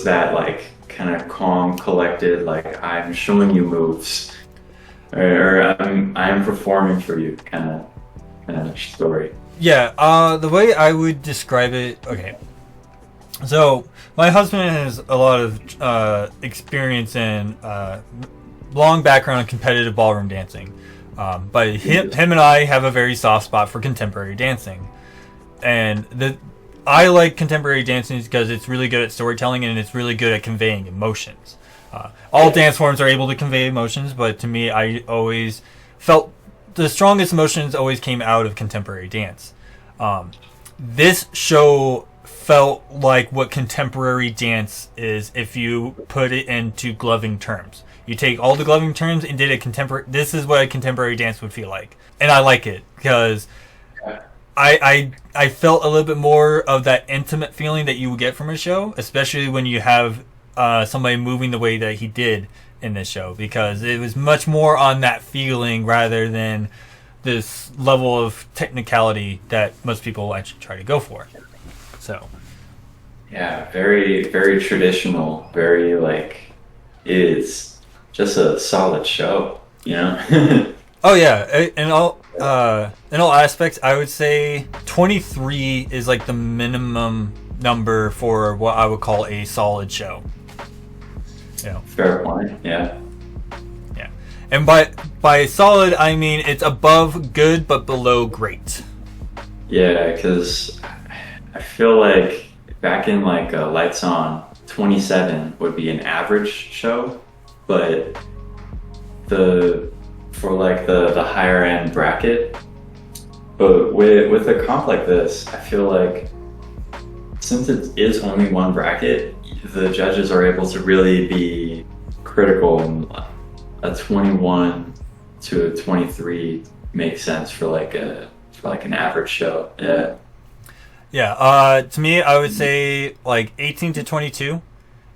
that like kind of calm, collected, like, I'm showing you moves. or I'm performing for you kind of story. Yeah, the way I would describe it, okay. So, my husband has a lot of experience in long background in competitive ballroom dancing. But him and I have a very soft spot for contemporary dancing. And I like contemporary dancing because it's really good at storytelling and it's really good at conveying emotions. All dance forms are able to convey emotions, but to me, I always felt the strongest emotions always came out of contemporary dance. This show felt like what contemporary dance is if you put it into gloving terms. You take all the gloving terms and did a contemporary. This is what a contemporary dance would feel like, and I like it because I felt a little bit more of that intimate feeling that you would get from a show, especially when you have somebody moving the way that he did in this show, because it was much more on that feeling rather than this level of technicality that most people actually try to go for. So, yeah, very very traditional, very like it's just a solid show, you know. Oh yeah, in all aspects, I would say 23 is like the minimum number for what I would call a solid show. You know. Fair point. Yeah. Yeah, and by solid, I mean it's above good but below great. Yeah, because I feel like back in like Lights On, 27 would be an average show, but for like the higher end bracket. But with a comp like this, I feel like since it is only one bracket, the judges are able to really be critical. And a 21 to a 23 makes sense for like an average show. Yeah. Yeah. To me, I would say like 18 to 22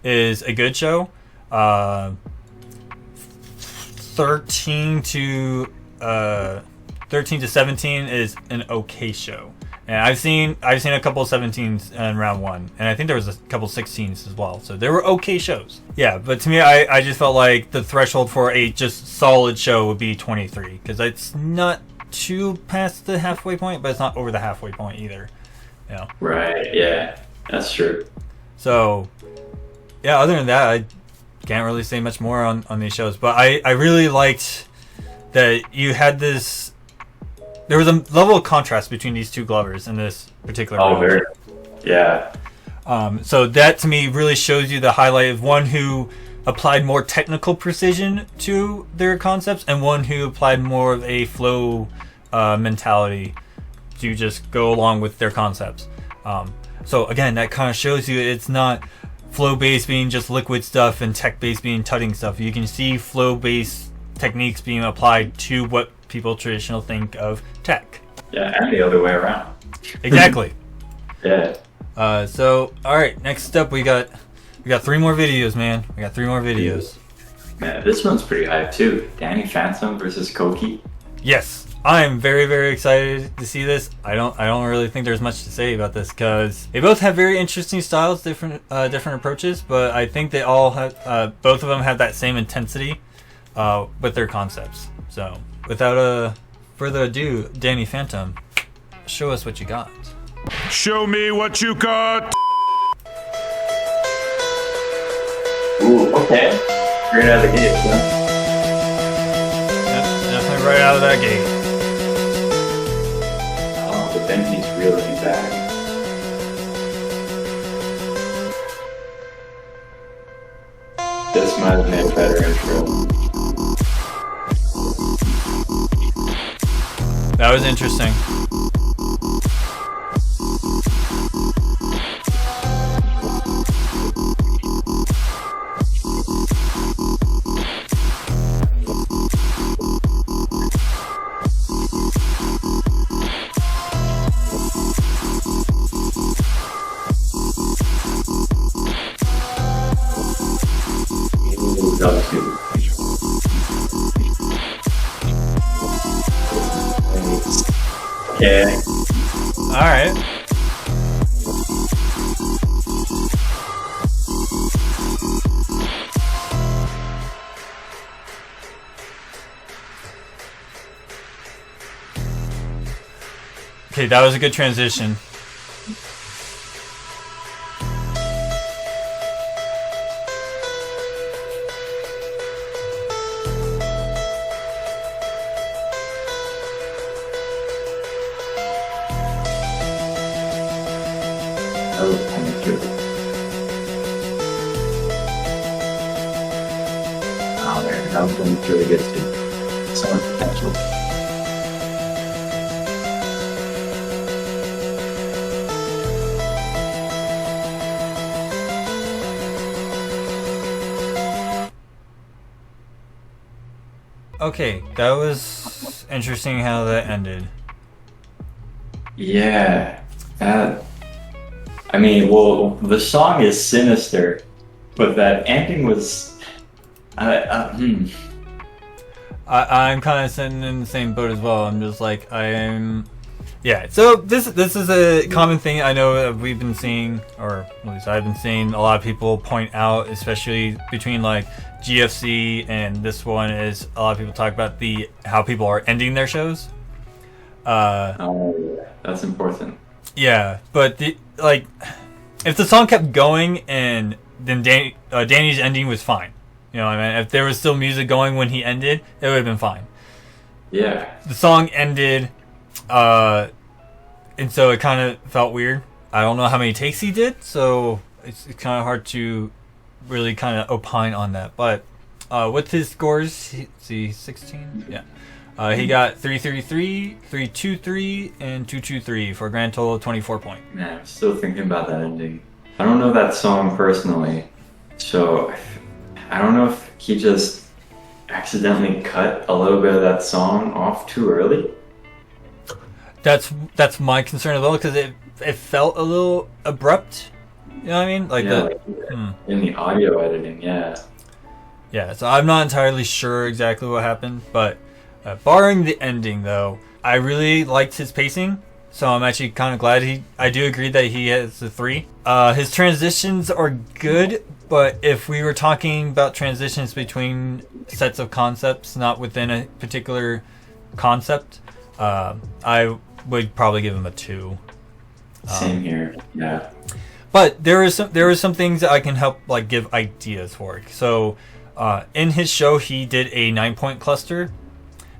is a good show. 13 to 17 is an okay show, and I've seen a couple of 17s in round one, and I think there was a couple 16s as well. So they were okay shows. Yeah, but to me, I just felt like the threshold for a just solid show would be 23 because it's not too past the halfway point, but it's not over the halfway point either. You know? Right. Yeah, that's true. So yeah, other than that, I can't really say much more on these shows, but I really liked that you had this. There was a level of contrast between these two glovers in this particular. Oh, very. Yeah. So that to me really shows you the highlight of one who applied more technical precision to their concepts and one who applied more of a flow mentality to just go along with their concepts. So again, that kind of shows you it's not flow-based being just liquid stuff and tech-based being tutting stuff. You can see flow-based techniques being applied to what people traditionally think of tech. Yeah, and the other way around. Exactly. Yeah. So, all right, next up we got 3 more videos, man. We got 3 more videos. Man, this one's pretty hype too. Danny Phantom versus Koki. Yes. I'm very, very excited to see this. I don't really think there's much to say about this because they both have very interesting styles, different approaches. But I think they all have, both of them have that same intensity with their concepts. So, without further ado, Danny Phantom, show us what you got. Show me what you got. Ooh, okay. Right out of the gate, huh? Yep, definitely right out of that gate. But then he's reeling back. This might have made a better intro. That was interesting. Okay. Alright. Okay, that was a good transition. That was kind of cute. Oh man, that was going really good too. So much potential. Okay, that was interesting how that ended. Yeah, that. I mean, well, the song is sinister, but that ending was. I'm kind of sitting in the same boat as well. I'm just like, yeah. So this is a common thing I know we've been seeing, or at least I've been seeing a lot of people point out, especially between like GFC and this one, is a lot of people talk about how people are ending their shows. Oh, yeah, that's important. Yeah, but if the song kept going and then Danny's ending was fine. You know what I mean? If there was still music going when he ended, it would have been fine. Yeah. The song ended, and so it kind of felt weird. I don't know how many takes he did, so it's kind of hard to really kind of opine on that. But with his scores, see 16? Yeah. He got 333, 323, and 223 for a grand total of 24 points. Man, I'm still thinking about that ending. I don't know that song personally, so I don't know if he just accidentally cut a little bit of that song off too early. That's my concern as well, because it felt a little abrupt. You know what I mean? In the audio editing, yeah. Yeah, so I'm not entirely sure exactly what happened, but barring the ending, though, I really liked his pacing. So I'm actually kind of glad I do agree that he has a 3. His transitions are good, but if we were talking about transitions between sets of concepts, not within a particular concept, I would probably give him a 2. Same here, yeah. But there are some things that I can help give ideas for. So in his show, he did a 9-point cluster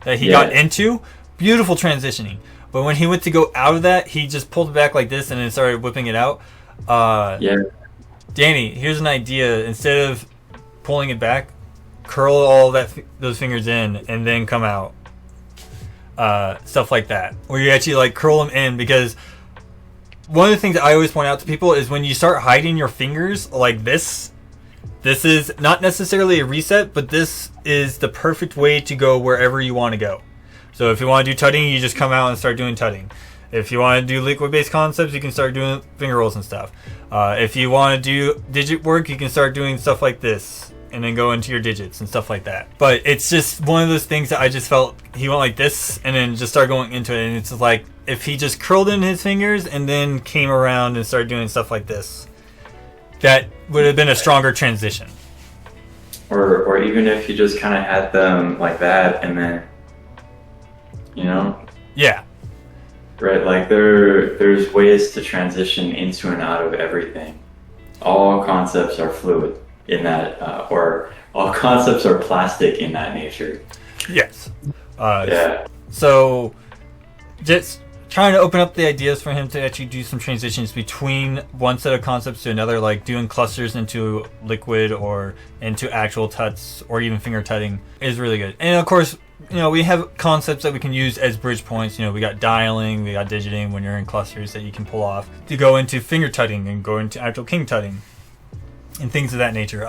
that he got into. Beautiful transitioning. But when he went to go out of that, he just pulled it back like this and then started whipping it out. Danny, here's an idea. Instead of pulling it back, curl all those fingers in and then come out. Stuff like that. Where you actually curl them in, because one of the things that I always point out to people is when you start hiding your fingers like this is not necessarily a reset, but this is the perfect way to go wherever you want to go. So if you want to do tutting, you just come out and start doing tutting. If you want to do liquid-based concepts, you can start doing finger rolls and stuff. If you want to do digit work, you can start doing stuff like this and then go into your digits and stuff like that. But it's just one of those things that I just felt he went like this and then just started going into it. And it's just like, if he just curled in his fingers and then came around and started doing stuff like this, that would have been a stronger transition. Or even if you just kind of had them like that and then, Yeah. Right, there's ways to transition into and out of everything. All concepts are fluid in that, or all concepts are plastic in that nature. Yes. Yeah. So, just trying to open up the ideas for him to actually do some transitions between one set of concepts to another, like doing clusters into liquid or into actual tuts or even finger tutting is really good. And of course, we have concepts that we can use as bridge points. We got dialing, we got digiting when you're in clusters that you can pull off to go into finger tutting and go into actual king tutting and things of that nature.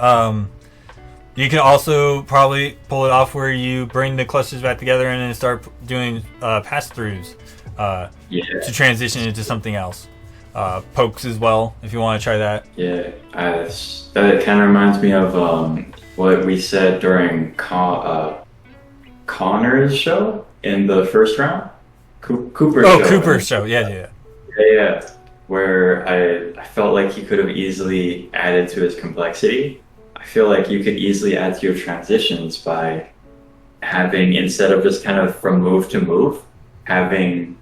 You can also probably pull it off where you bring the clusters back together and then start doing pass-throughs to transition into something else. Pokes as well, if you want to try that. Yeah, that kind of reminds me of what we said during Connor's show in the first round. Cooper's show. Cooper's show, yeah. Yeah, where I felt like he could have easily added to his complexity. I feel like you could easily add to your transitions by having, instead of just kind of from move to move, having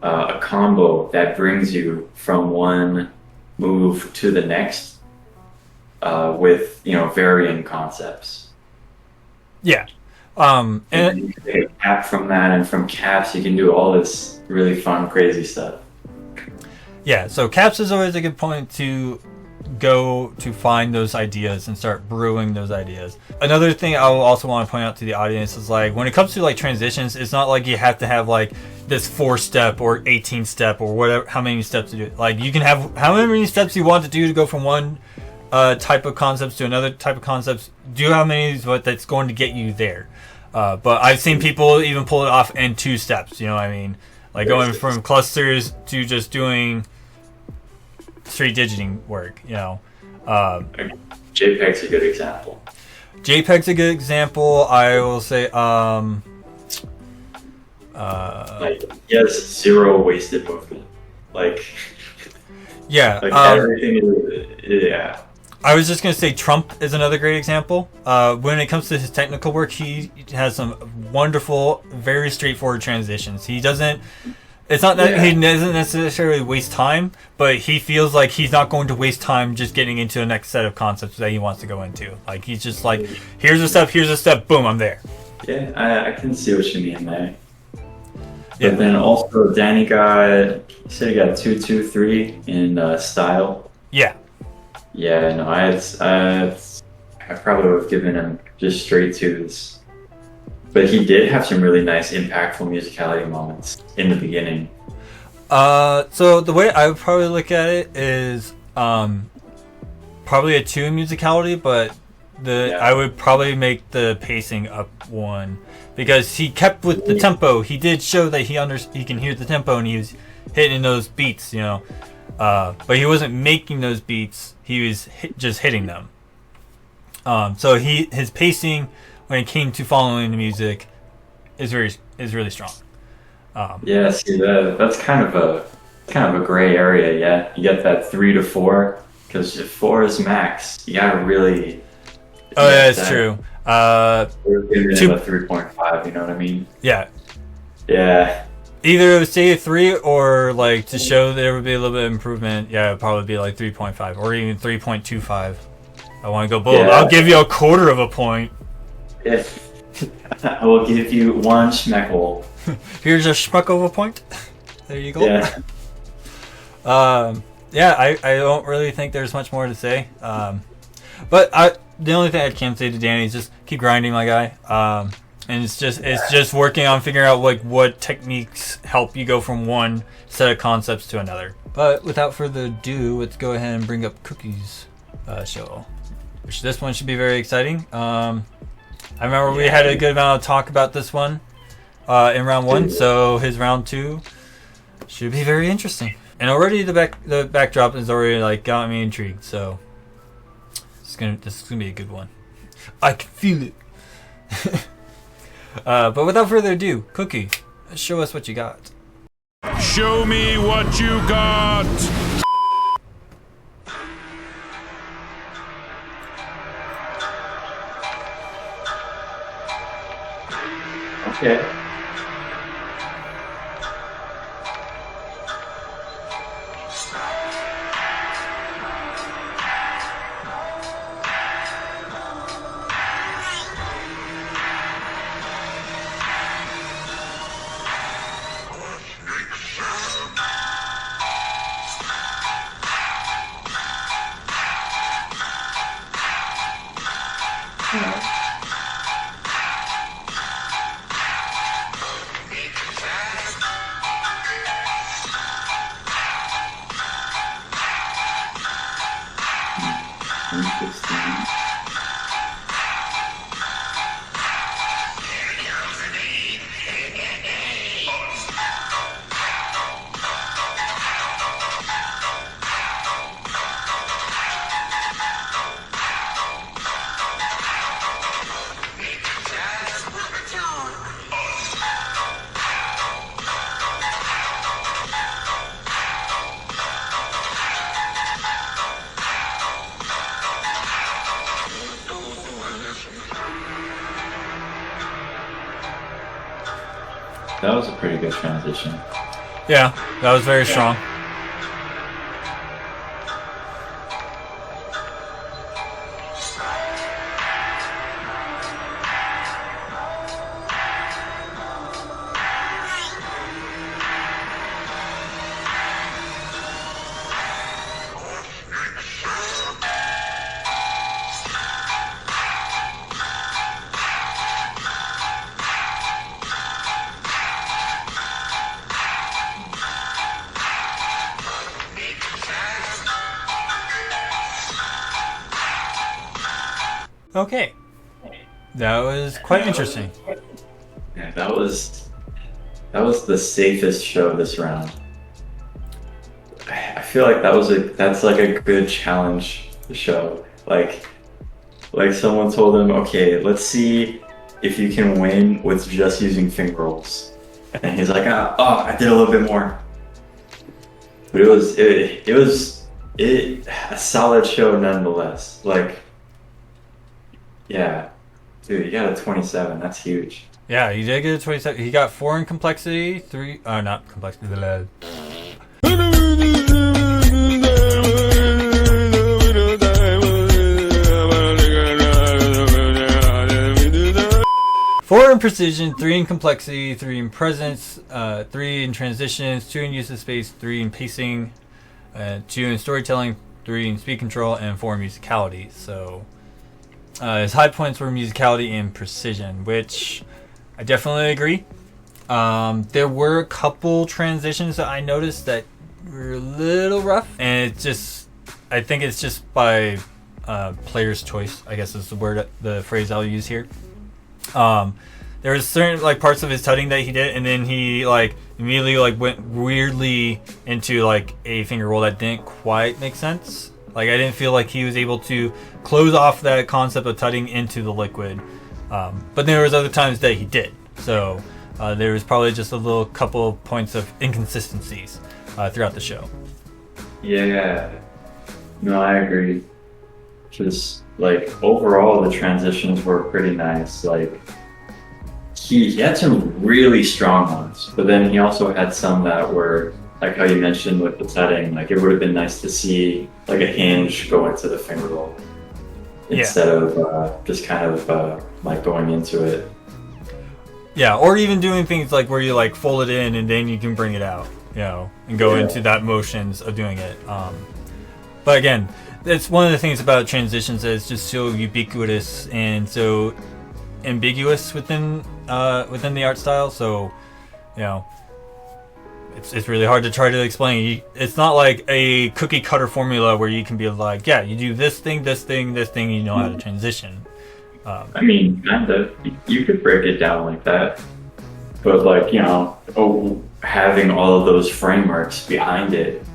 a combo that brings you from one move to the next with varying concepts. Yeah. And you can take cap from that, and from caps you can do all this really fun, crazy stuff. Yeah, so caps is always a good point to go to find those ideas and start brewing those ideas. Another thing I will also want to point out to the audience is like when it comes to like transitions, it's not like you have to have like this 4-step or 18-step or whatever, how many steps to do it. Like you can have however many steps you want to do to go from one type of concepts to another type of concepts. Do how many is what that's going to get you there. But I've seen people even pull it off in 2 steps, you know what I mean? Like going from clusters to just doing straight digiting work, you know. JPEG's a good example. JPEG's a good example. I will say, like he has 0 wasted movement. Like, yeah, like everything is, yeah. I was just gonna say Trump is another great example. When it comes to his technical work, he has some wonderful, very straightforward transitions. He doesn't. It's not that he doesn't necessarily waste time, but he feels like he's not going to waste time just getting into the next set of concepts that he wants to go into. Like he's just like, here's a step, boom, I'm there. Yeah, I can see what you mean there. But then also Danny he said he got 2-2-3 in style. Yeah. Yeah, no, I probably would have given him just straight 2s. But he did have some really nice, impactful musicality moments in the beginning. So the way I would probably look at it is probably a 2 in musicality, but I would probably make the pacing up 1 because he kept with the tempo. He did show that he can hear the tempo and he was hitting those beats, you know. But he wasn't making those beats. He was just hitting them. So his pacing when it came to following the music is really strong. Yeah, see that's kind of a gray area. Yeah, you get that 3 to 4 because if 4 is max, you gotta really. Oh, yeah, that's true. We're giving it a 3.5. You know what I mean? Yeah. Yeah. Either say a 3 or like to show there would be a little bit of improvement. Yeah, it'd probably be like 3.5 or even 3.25. I want to go bold. Yeah. I'll give you a 1/4 point. If I will give you 1 schmeckle. Here's a schmuck of a point. There you go. Yeah. Yeah, I don't really think there's much more to say. But the only thing I can say to Danny is just keep grinding, my guy. And it's just working on figuring out like what techniques help you go from one set of concepts to another. But without further ado, let's go ahead and bring up Cookie's show, which this one should be very exciting. I remember we had a good amount of talk about this one in round 1, so his round 2 should be very interesting. And already the backdrop has already like got me intrigued. So this is gonna be a good one. I can feel it. But without further ado, Cookie, show us what you got. Show me what you got. Okay. That was a pretty good transition. Yeah, that was very strong. Okay, that was quite interesting. Yeah, that was the safest show this round. I feel like that's like a good challenge show. Like someone told him, okay, let's see if you can win with just using finger rolls, and he's like, I did a little bit more. But it was a solid show nonetheless. Like, yeah, dude, you got a 27. That's huge. Yeah, he did get a 27. He got 4 in complexity, 3. Not complexity. Four in precision, 3 in complexity, 3 in presence, 3 in transitions, 2 in use of space, 3 in pacing, 2 in storytelling, 3 in speed control, and 4 in musicality. So his high points were musicality and precision, which I definitely agree. There were a couple transitions that I noticed that were a little rough, and I think it's just by player's choice, I guess is the phrase I'll use here. There was certain like parts of his tutting that he did, and then he like immediately like went weirdly into like a finger roll that didn't quite make sense. Like I didn't feel like he was able to close off that concept of tutting into the liquid. But there was other times that he did. So there was probably just a little couple points of inconsistencies throughout the show. Yeah, no, I agree. Just like overall, the transitions were pretty nice. Like he had some really strong ones, but then he also had some that were like how you mentioned with the tutting. Like it would have been nice to see like a hinge go into the finger roll instead of just kind of like going into it. Yeah, or even doing things like where you like fold it in and then you can bring it out, you know, and go into that motions of doing it. But again, that's one of the things about transitions that it's just so ubiquitous and so ambiguous within the art style. So, you know, it's really hard to try to explain. It's not like a cookie cutter formula where you can be like, yeah, you do this thing, you know how to transition. I mean, kind of. You could break it down like that, but like, you know, having all of those frameworks behind it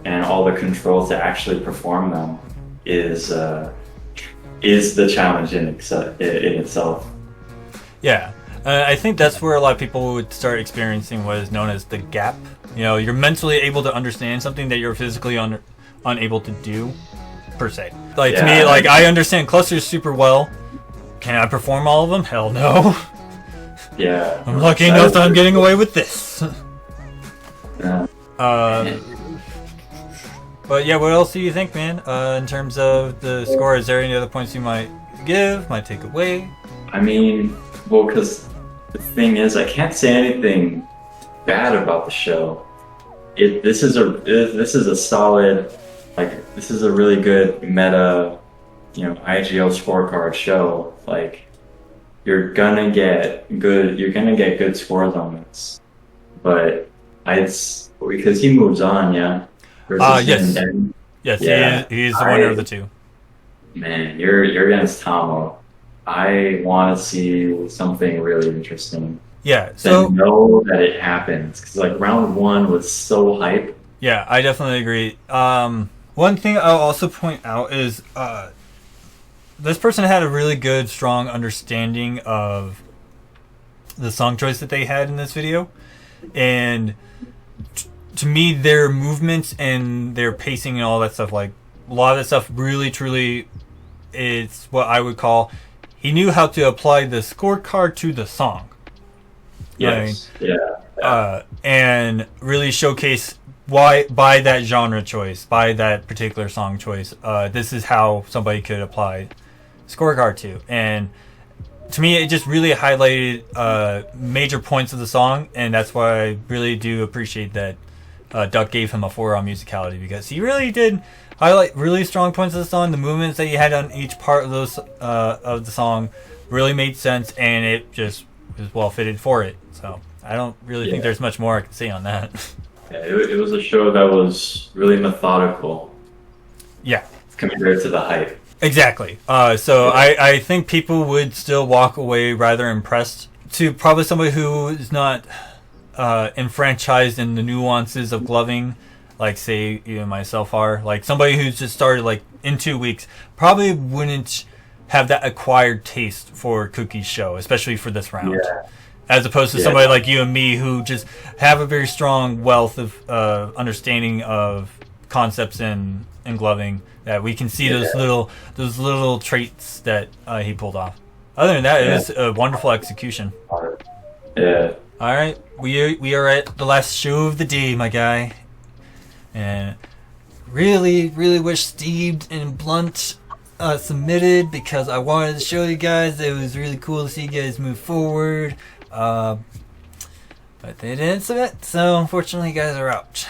and all the controls to actually perform them is the challenge in itself. Yeah, I think that's where a lot of people would start experiencing what is known as the gap. You know, you're mentally able to understand something that you're physically unable to do, per se. Like to me, like I understand clusters super well. Can I perform all of them? Hell no. Yeah. I'm lucky enough that I'm getting away with this. Yeah. But yeah, what else do you think, man? In terms of the score, is there any other points you might take away? I mean, well, because the thing is, I can't say anything bad about the show. This is a solid, like this is a really good meta, you know, IGL scorecard show. Like you're gonna get good scores on this, but because he moves on, yeah. Yes, yeah. He's the winner of the two. Man, you're against Tomo. I want to see something really interesting. Yeah, so know that it happens because like round 1 was so hype. Yeah, I definitely agree. One thing I'll also point out is this person had a really good, strong understanding of the song choice that they had in this video, and to me, their movements and their pacing and all that stuff, like a lot of that stuff, really, truly, it's what I would call. He knew how to apply the scorecard to the song. Yes. Right? and really showcase why, by that genre choice, by that particular song choice, this is how somebody could apply scorecard to. And to me, it just really highlighted major points of the song, and that's why I really do appreciate that Duck gave him a 4 on musicality, because he really did highlight really strong points of the song. The movements that he had on each part of those of the song really made sense, and it just was well fitted for it. So I don't really think there's much more I can say on that. Yeah, it was a show that was really methodical. Yeah. Compared to the hype. Exactly. So I think people would still walk away rather impressed. To probably somebody who is not enfranchised in the nuances of gloving, like say even myself are, like somebody who's just started like in 2 weeks, probably wouldn't have that acquired taste for Cookie's show, especially for this round. Yeah. As opposed to somebody like you and me who just have a very strong wealth of understanding of concepts in gloving, that we can see those little traits that he pulled off. Other than that, it was a wonderful execution. Yeah. All right, we are at the last show of the day, my guy, and really wish Steve and Blunt submitted, because I wanted to show you guys it was really cool to see you guys move forward. But they didn't submit, so unfortunately you guys are out.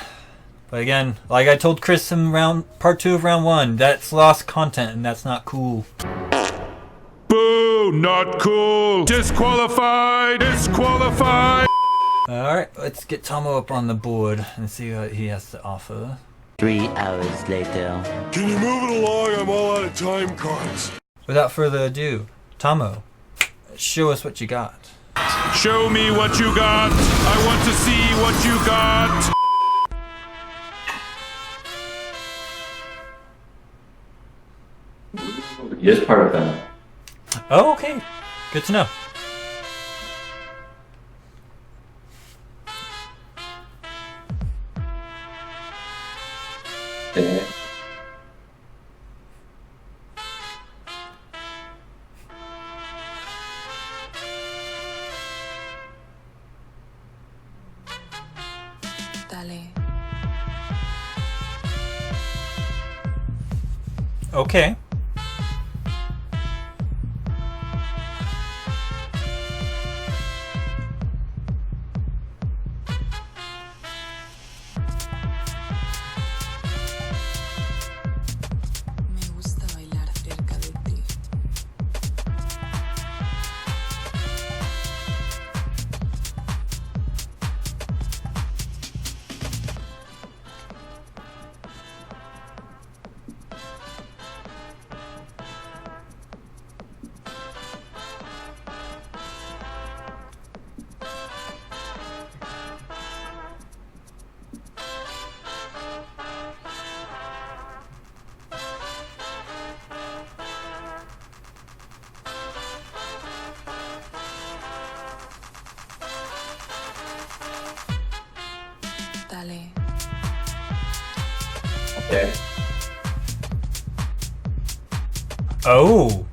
But again, like I told Chris in part 2 of round 1, that's lost content and that's not cool. Boo! Not cool! Disqualified! Disqualified! Alright, let's get Tomo up on the board and see what he has to offer. 3 hours later. Can you move it along? I'm all out of time cards. Without further ado, Tomo, show us what you got. Show me what you got. I want to see what you got. He is part of them. Oh, okay. Good to know. Yeah. Okay. Okay. Oh.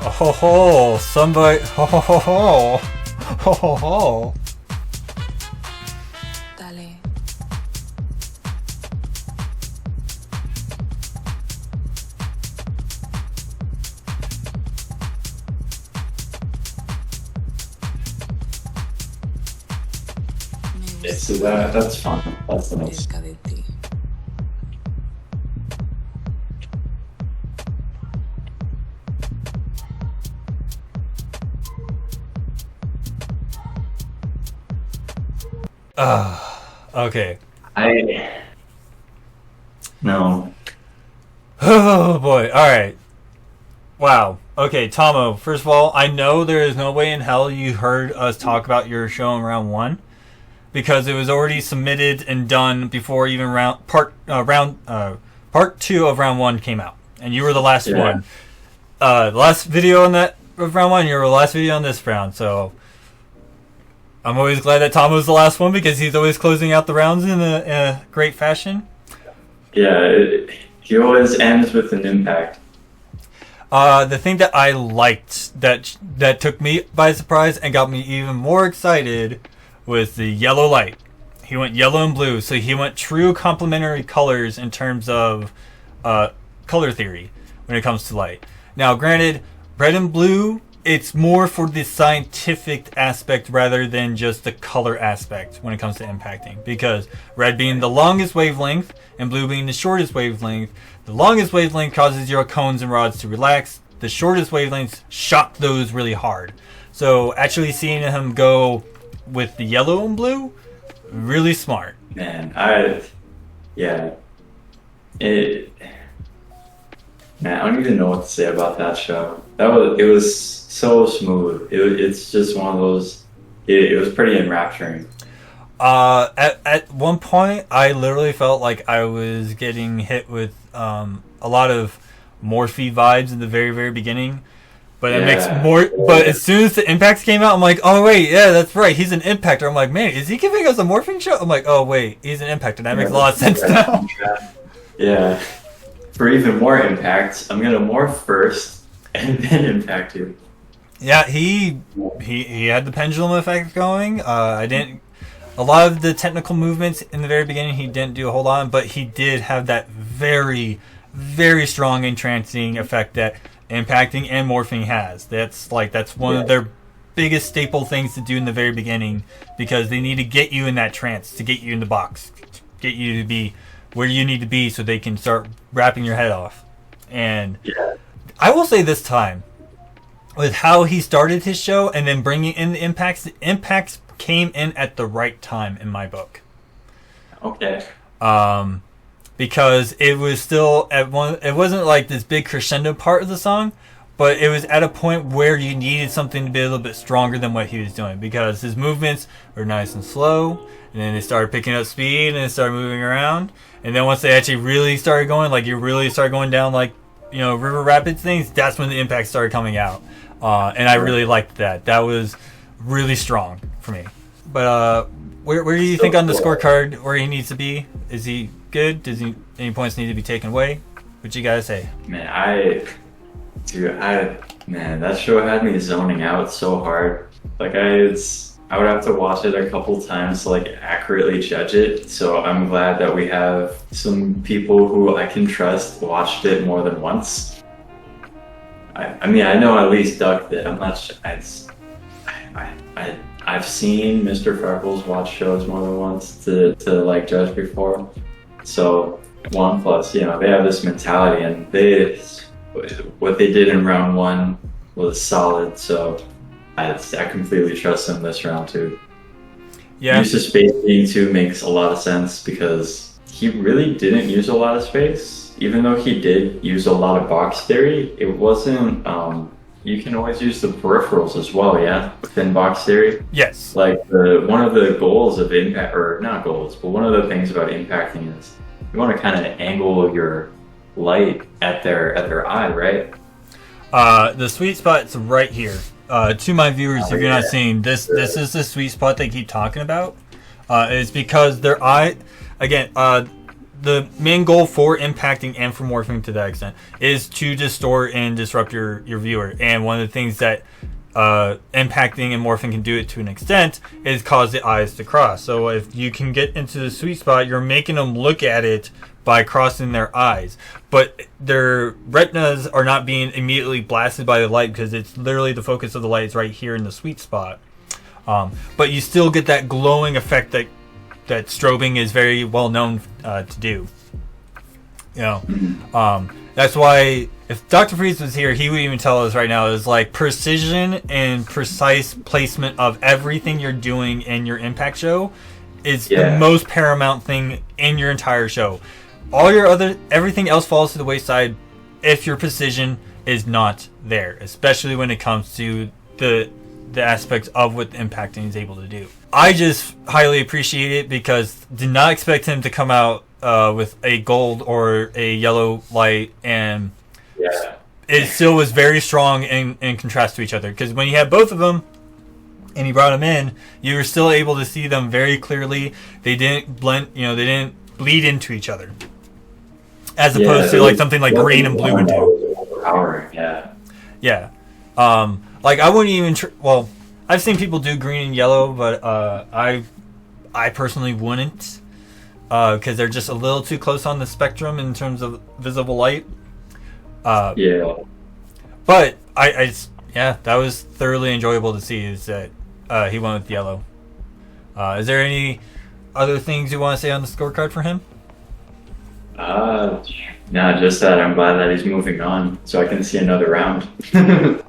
Oh ho ho. Somebody. Ho ho ho ho. Ho ho ho. Dale. Yeah, so that's fun. That's nice. Okay. No. Oh boy. Alright. Wow. Okay, Tomo, first of all, I know there is no way in hell you heard us talk about your show in round 1, because it was already submitted and done before even part 2 of round 1 came out, and you were the last one. The last video on that of round 1, you were the last video on this round, so I'm always glad that Tomo's the last one, because he's always closing out the rounds in a great fashion. Yeah, he always ends with an impact. The thing that I liked that took me by surprise and got me even more excited with the yellow light. He went yellow and blue, so he went true complementary colors in terms of color theory when it comes to light. Now, granted, red and blue, it's more for the scientific aspect rather than just the color aspect when it comes to impacting. Because red being the longest wavelength and blue being the shortest wavelength, the longest wavelength causes your cones and rods to relax. The shortest wavelengths shock those really hard. So actually seeing him go with the yellow and blue, really smart. Man, I don't even know what to say about that show. It was so smooth. It's just one of those. It was pretty enrapturing. At one point, I literally felt like I was getting hit with a lot of Morphe vibes in the very, very beginning. But it makes more. But as soon as the impacts came out, I'm like, oh wait, yeah, that's right. He's an impactor. I'm like, man, is he giving us a morphing show? I'm like, oh wait, he's an impactor. That makes a lot of sense now. Yeah. For even more impacts, I'm gonna morph first and then impact you. Yeah, he had the pendulum effect going. I didn't. A lot of the technical movements in the very beginning, he didn't do a whole lot, but he did have that very, very strong entrancing effect that impacting and morphing has. That's one of their biggest staple things to do in the very beginning, because they need to get you in that trance, to get you in the box, get you to be where you need to be so they can start wrapping your head off. And I will say this time, with how he started his show and then bringing in the impacts came in at the right time in my book. Okay. Because it was still it wasn't like this big crescendo part of the song, but it was at a point where you needed something to be a little bit stronger than what he was doing, because his movements were nice and slow, and then they started picking up speed and they started moving around, and then once they actually really started going, like you really started going down like, you know, river rapids things, that's when the impact started coming out. And I really liked that. That was really strong for me. But where do you think on the scorecard where he needs to be? Is he good? Does any points need to be taken away? What you gotta say? Man, that show had me zoning out so hard. Like I would have to watch it a couple times to like accurately judge it. So I'm glad that we have some people who I can trust watched it more than once. I mean, I know at least Duck did. I'm not sure. I've seen Mr. Freckles watch shows more than once to like judge before. So OnePlus, you know, they have this mentality, and what they did in round one was solid. So I completely trust them this round too. Yeah. Use of space being 2 makes a lot of sense, because he really didn't use a lot of space. Even though he did use a lot of box theory, it wasn't. You can always use the peripherals as well, yeah, within box theory. Yes. Like one of the goals of impact, or not goals, but one of the things about impacting is you want to kind of angle your light at their eye, right? The sweet spot's right here. To my viewers, if you're not seeing this, this is the sweet spot they keep talking about. Is because their eye, again, the main goal for impacting and for morphing to that extent is to distort and disrupt your viewer. And one of the things that impacting and morphing can do it to an extent is cause the eyes to cross. So if you can get into the sweet spot, you're making them look at it by crossing their eyes. But their retinas are not being immediately blasted by the light, because it's literally the focus of the light is right here in the sweet spot. But you still get that glowing effect that strobing is very well known to do. You know, that's why if Dr. Freeze was here, he would even tell us right now is like precision and precise placement of everything you're doing in your impact show is the most paramount thing in your entire show. Everything else falls to the wayside if your precision is not there, especially when it comes to the aspects of what the impacting is able to do. I just highly appreciate it, because did not expect him to come out with a gold or a yellow light, and it still was very strong in contrast to each other, because when you had both of them and he brought them in, you were still able to see them very clearly. They didn't blend, they didn't bleed into each other, as opposed to like something like green and blue would do. Power, Like I wouldn't even I've seen people do green and yellow, but I personally wouldn't, because they're just a little too close on the spectrum in terms of visible light. Yeah. But yeah, that was thoroughly enjoyable to see. Is that he went with yellow. Is there any other things you want to say on the scorecard for him? No, just that I'm glad that he's moving on, so I can see another round.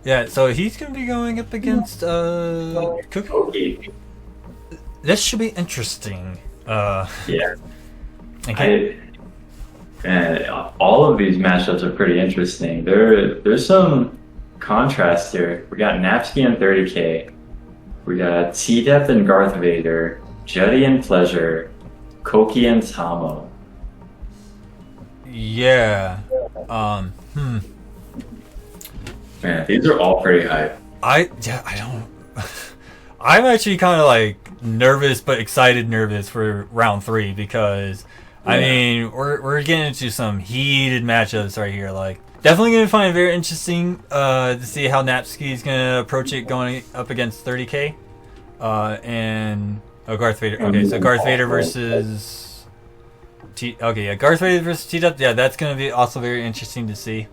Yeah, so he's gonna be going up against Cookie. This should be interesting. Yeah. Okay. All of these matchups are pretty interesting. There's some contrast here. We got Napsky and 30K. We got T-Depth and Garth Vader. Jetty and Pleasure. Koki and Tamo. Yeah. Man, these are all pretty hype. I don't. I'm actually kind of like nervous, but excited nervous for round 3 because I mean we're getting into some heated matchups right here. Like definitely gonna find it very interesting to see how Napsky's gonna approach it going up against 30K and Garth Vader. Okay, so Garth Vader versus. Garth Vader versus T-Depth. Yeah, that's going to be also very interesting to see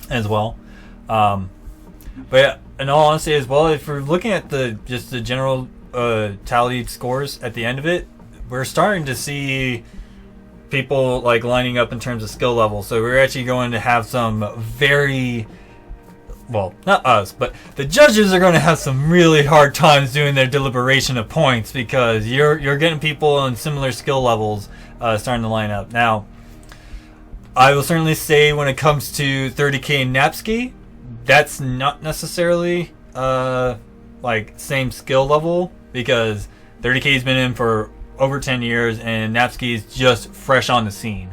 as well. But yeah, in all honesty as well, if we're looking at the general tallied scores at the end of it, we're starting to see people like lining up in terms of skill level. So we're actually going to have some very, well, not us, but the judges are going to have some really hard times doing their deliberation of points because you're getting people on similar skill levels starting to line up. Now, I will certainly say when it comes to 30K and Napsky, that's not necessarily like same skill level because 30K's been in for over 10 years and Napsky's just fresh on the scene.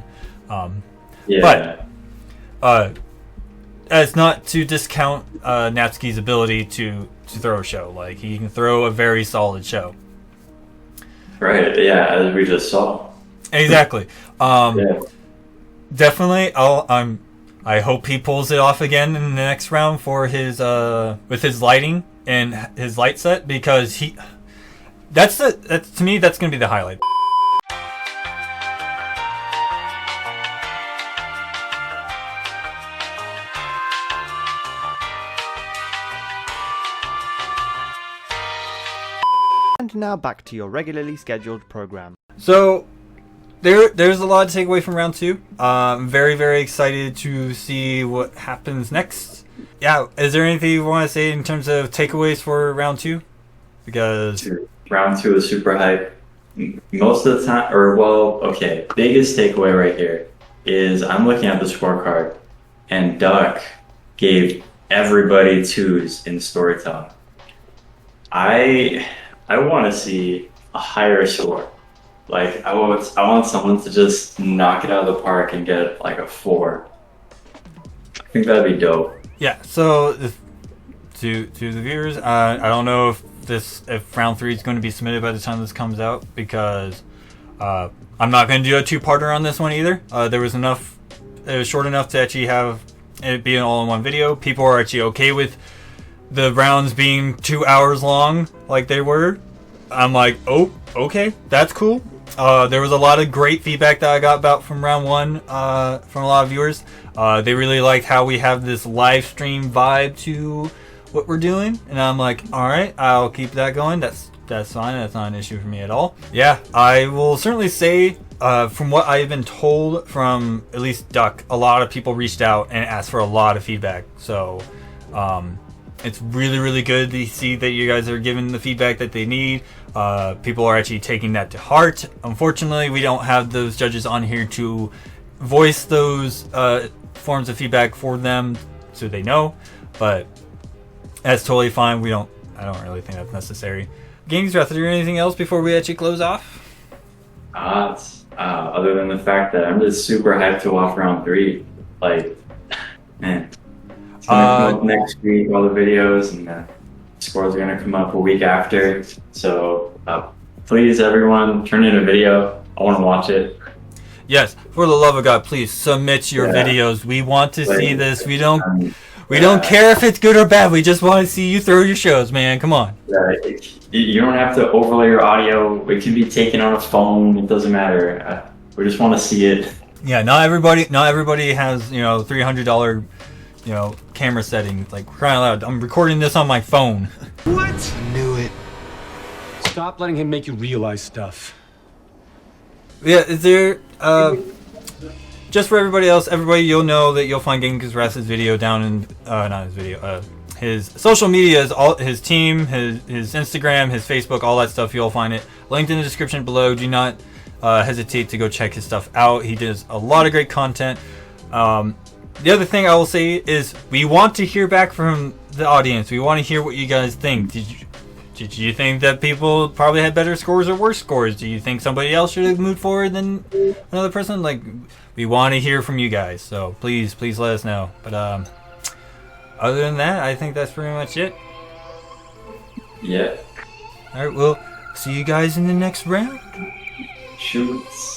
But as not to discount Napsky's ability to throw a show. Like he can throw a very solid show. Right, yeah, as we just saw. Exactly. Definitely. I hope he pulls it off again in the next round for his with his lighting and his light set because that's to me that's gonna be the highlight. And now back to your regularly scheduled program. So there's a lot to take away from round 2. I'm very, very excited to see what happens next. Yeah, is there anything you want to say in terms of takeaways for round 2? Because round 2 is super hype. Most of the time, biggest takeaway right here is I'm looking at the scorecard and Duck gave everybody 2s in storytelling. I want to see a higher score. Like I want someone to just knock it out of the park and get like a 4. I think that'd be dope. Yeah. So to the viewers, I don't know if round 3 is going to be submitted by the time this comes out because I'm not going to do a 2-parter on this one either. There was enough. It was short enough to actually have it be an all-in-one video. People are actually okay with the rounds being 2 hours long, like they were. I'm like, oh, okay, that's cool. There was a lot of great feedback that I got about from round 1 from a lot of viewers. They really liked how we have this live stream vibe to what we're doing, and I'm like, all right, I'll keep that going. That's fine. That's not an issue for me at all. Yeah, I will certainly say, from what I've been told from at least Duck, a lot of people reached out and asked for a lot of feedback. So it's really, really good to see that you guys are giving the feedback that they need. People are actually taking that to heart. Unfortunately, we don't have those judges on here to voice those forms of feedback for them so they know, but that's totally fine. I don't really think that's necessary. Gaming Draft, is there anything else before we actually close off? Other than the fact that I'm just super hyped to watch round 3. Like, man, it's gonna come up next week, all the videos, and scores are gonna come up a week after. So please, everyone, turn in a video. I want to watch it. Yes, for the love of God, please submit your videos. We want to see this. We don't We don't care if it's good or bad. We just want to see you throw your shows, man. Come on. You don't have to overlay your audio. It can be taken on a phone. It doesn't matter. We just want to see it. Yeah, not everybody has, you know, $300, you know, camera settings. Like, crying out loud, I'm recording this on my phone. What? I knew it. Stop letting him make you realize stuff. Yeah, is there, just for everybody else, you'll know that you'll find Genghis Ras's video down in, not his video, his social media, is all his team, his Instagram, his Facebook, all that stuff. You'll find it linked in the description below. Do not hesitate to go check his stuff out. He does a lot of great content. The other thing I will say is we want to hear back from the audience. We want to hear what you guys think. Did you think that people probably had better scores or worse scores? Do you think somebody else should have moved forward than another person? Like, we want to hear from you guys, so please let us know. But other than that, I think that's pretty much it. Yeah. All right, well, see you guys in the next round. Shoots.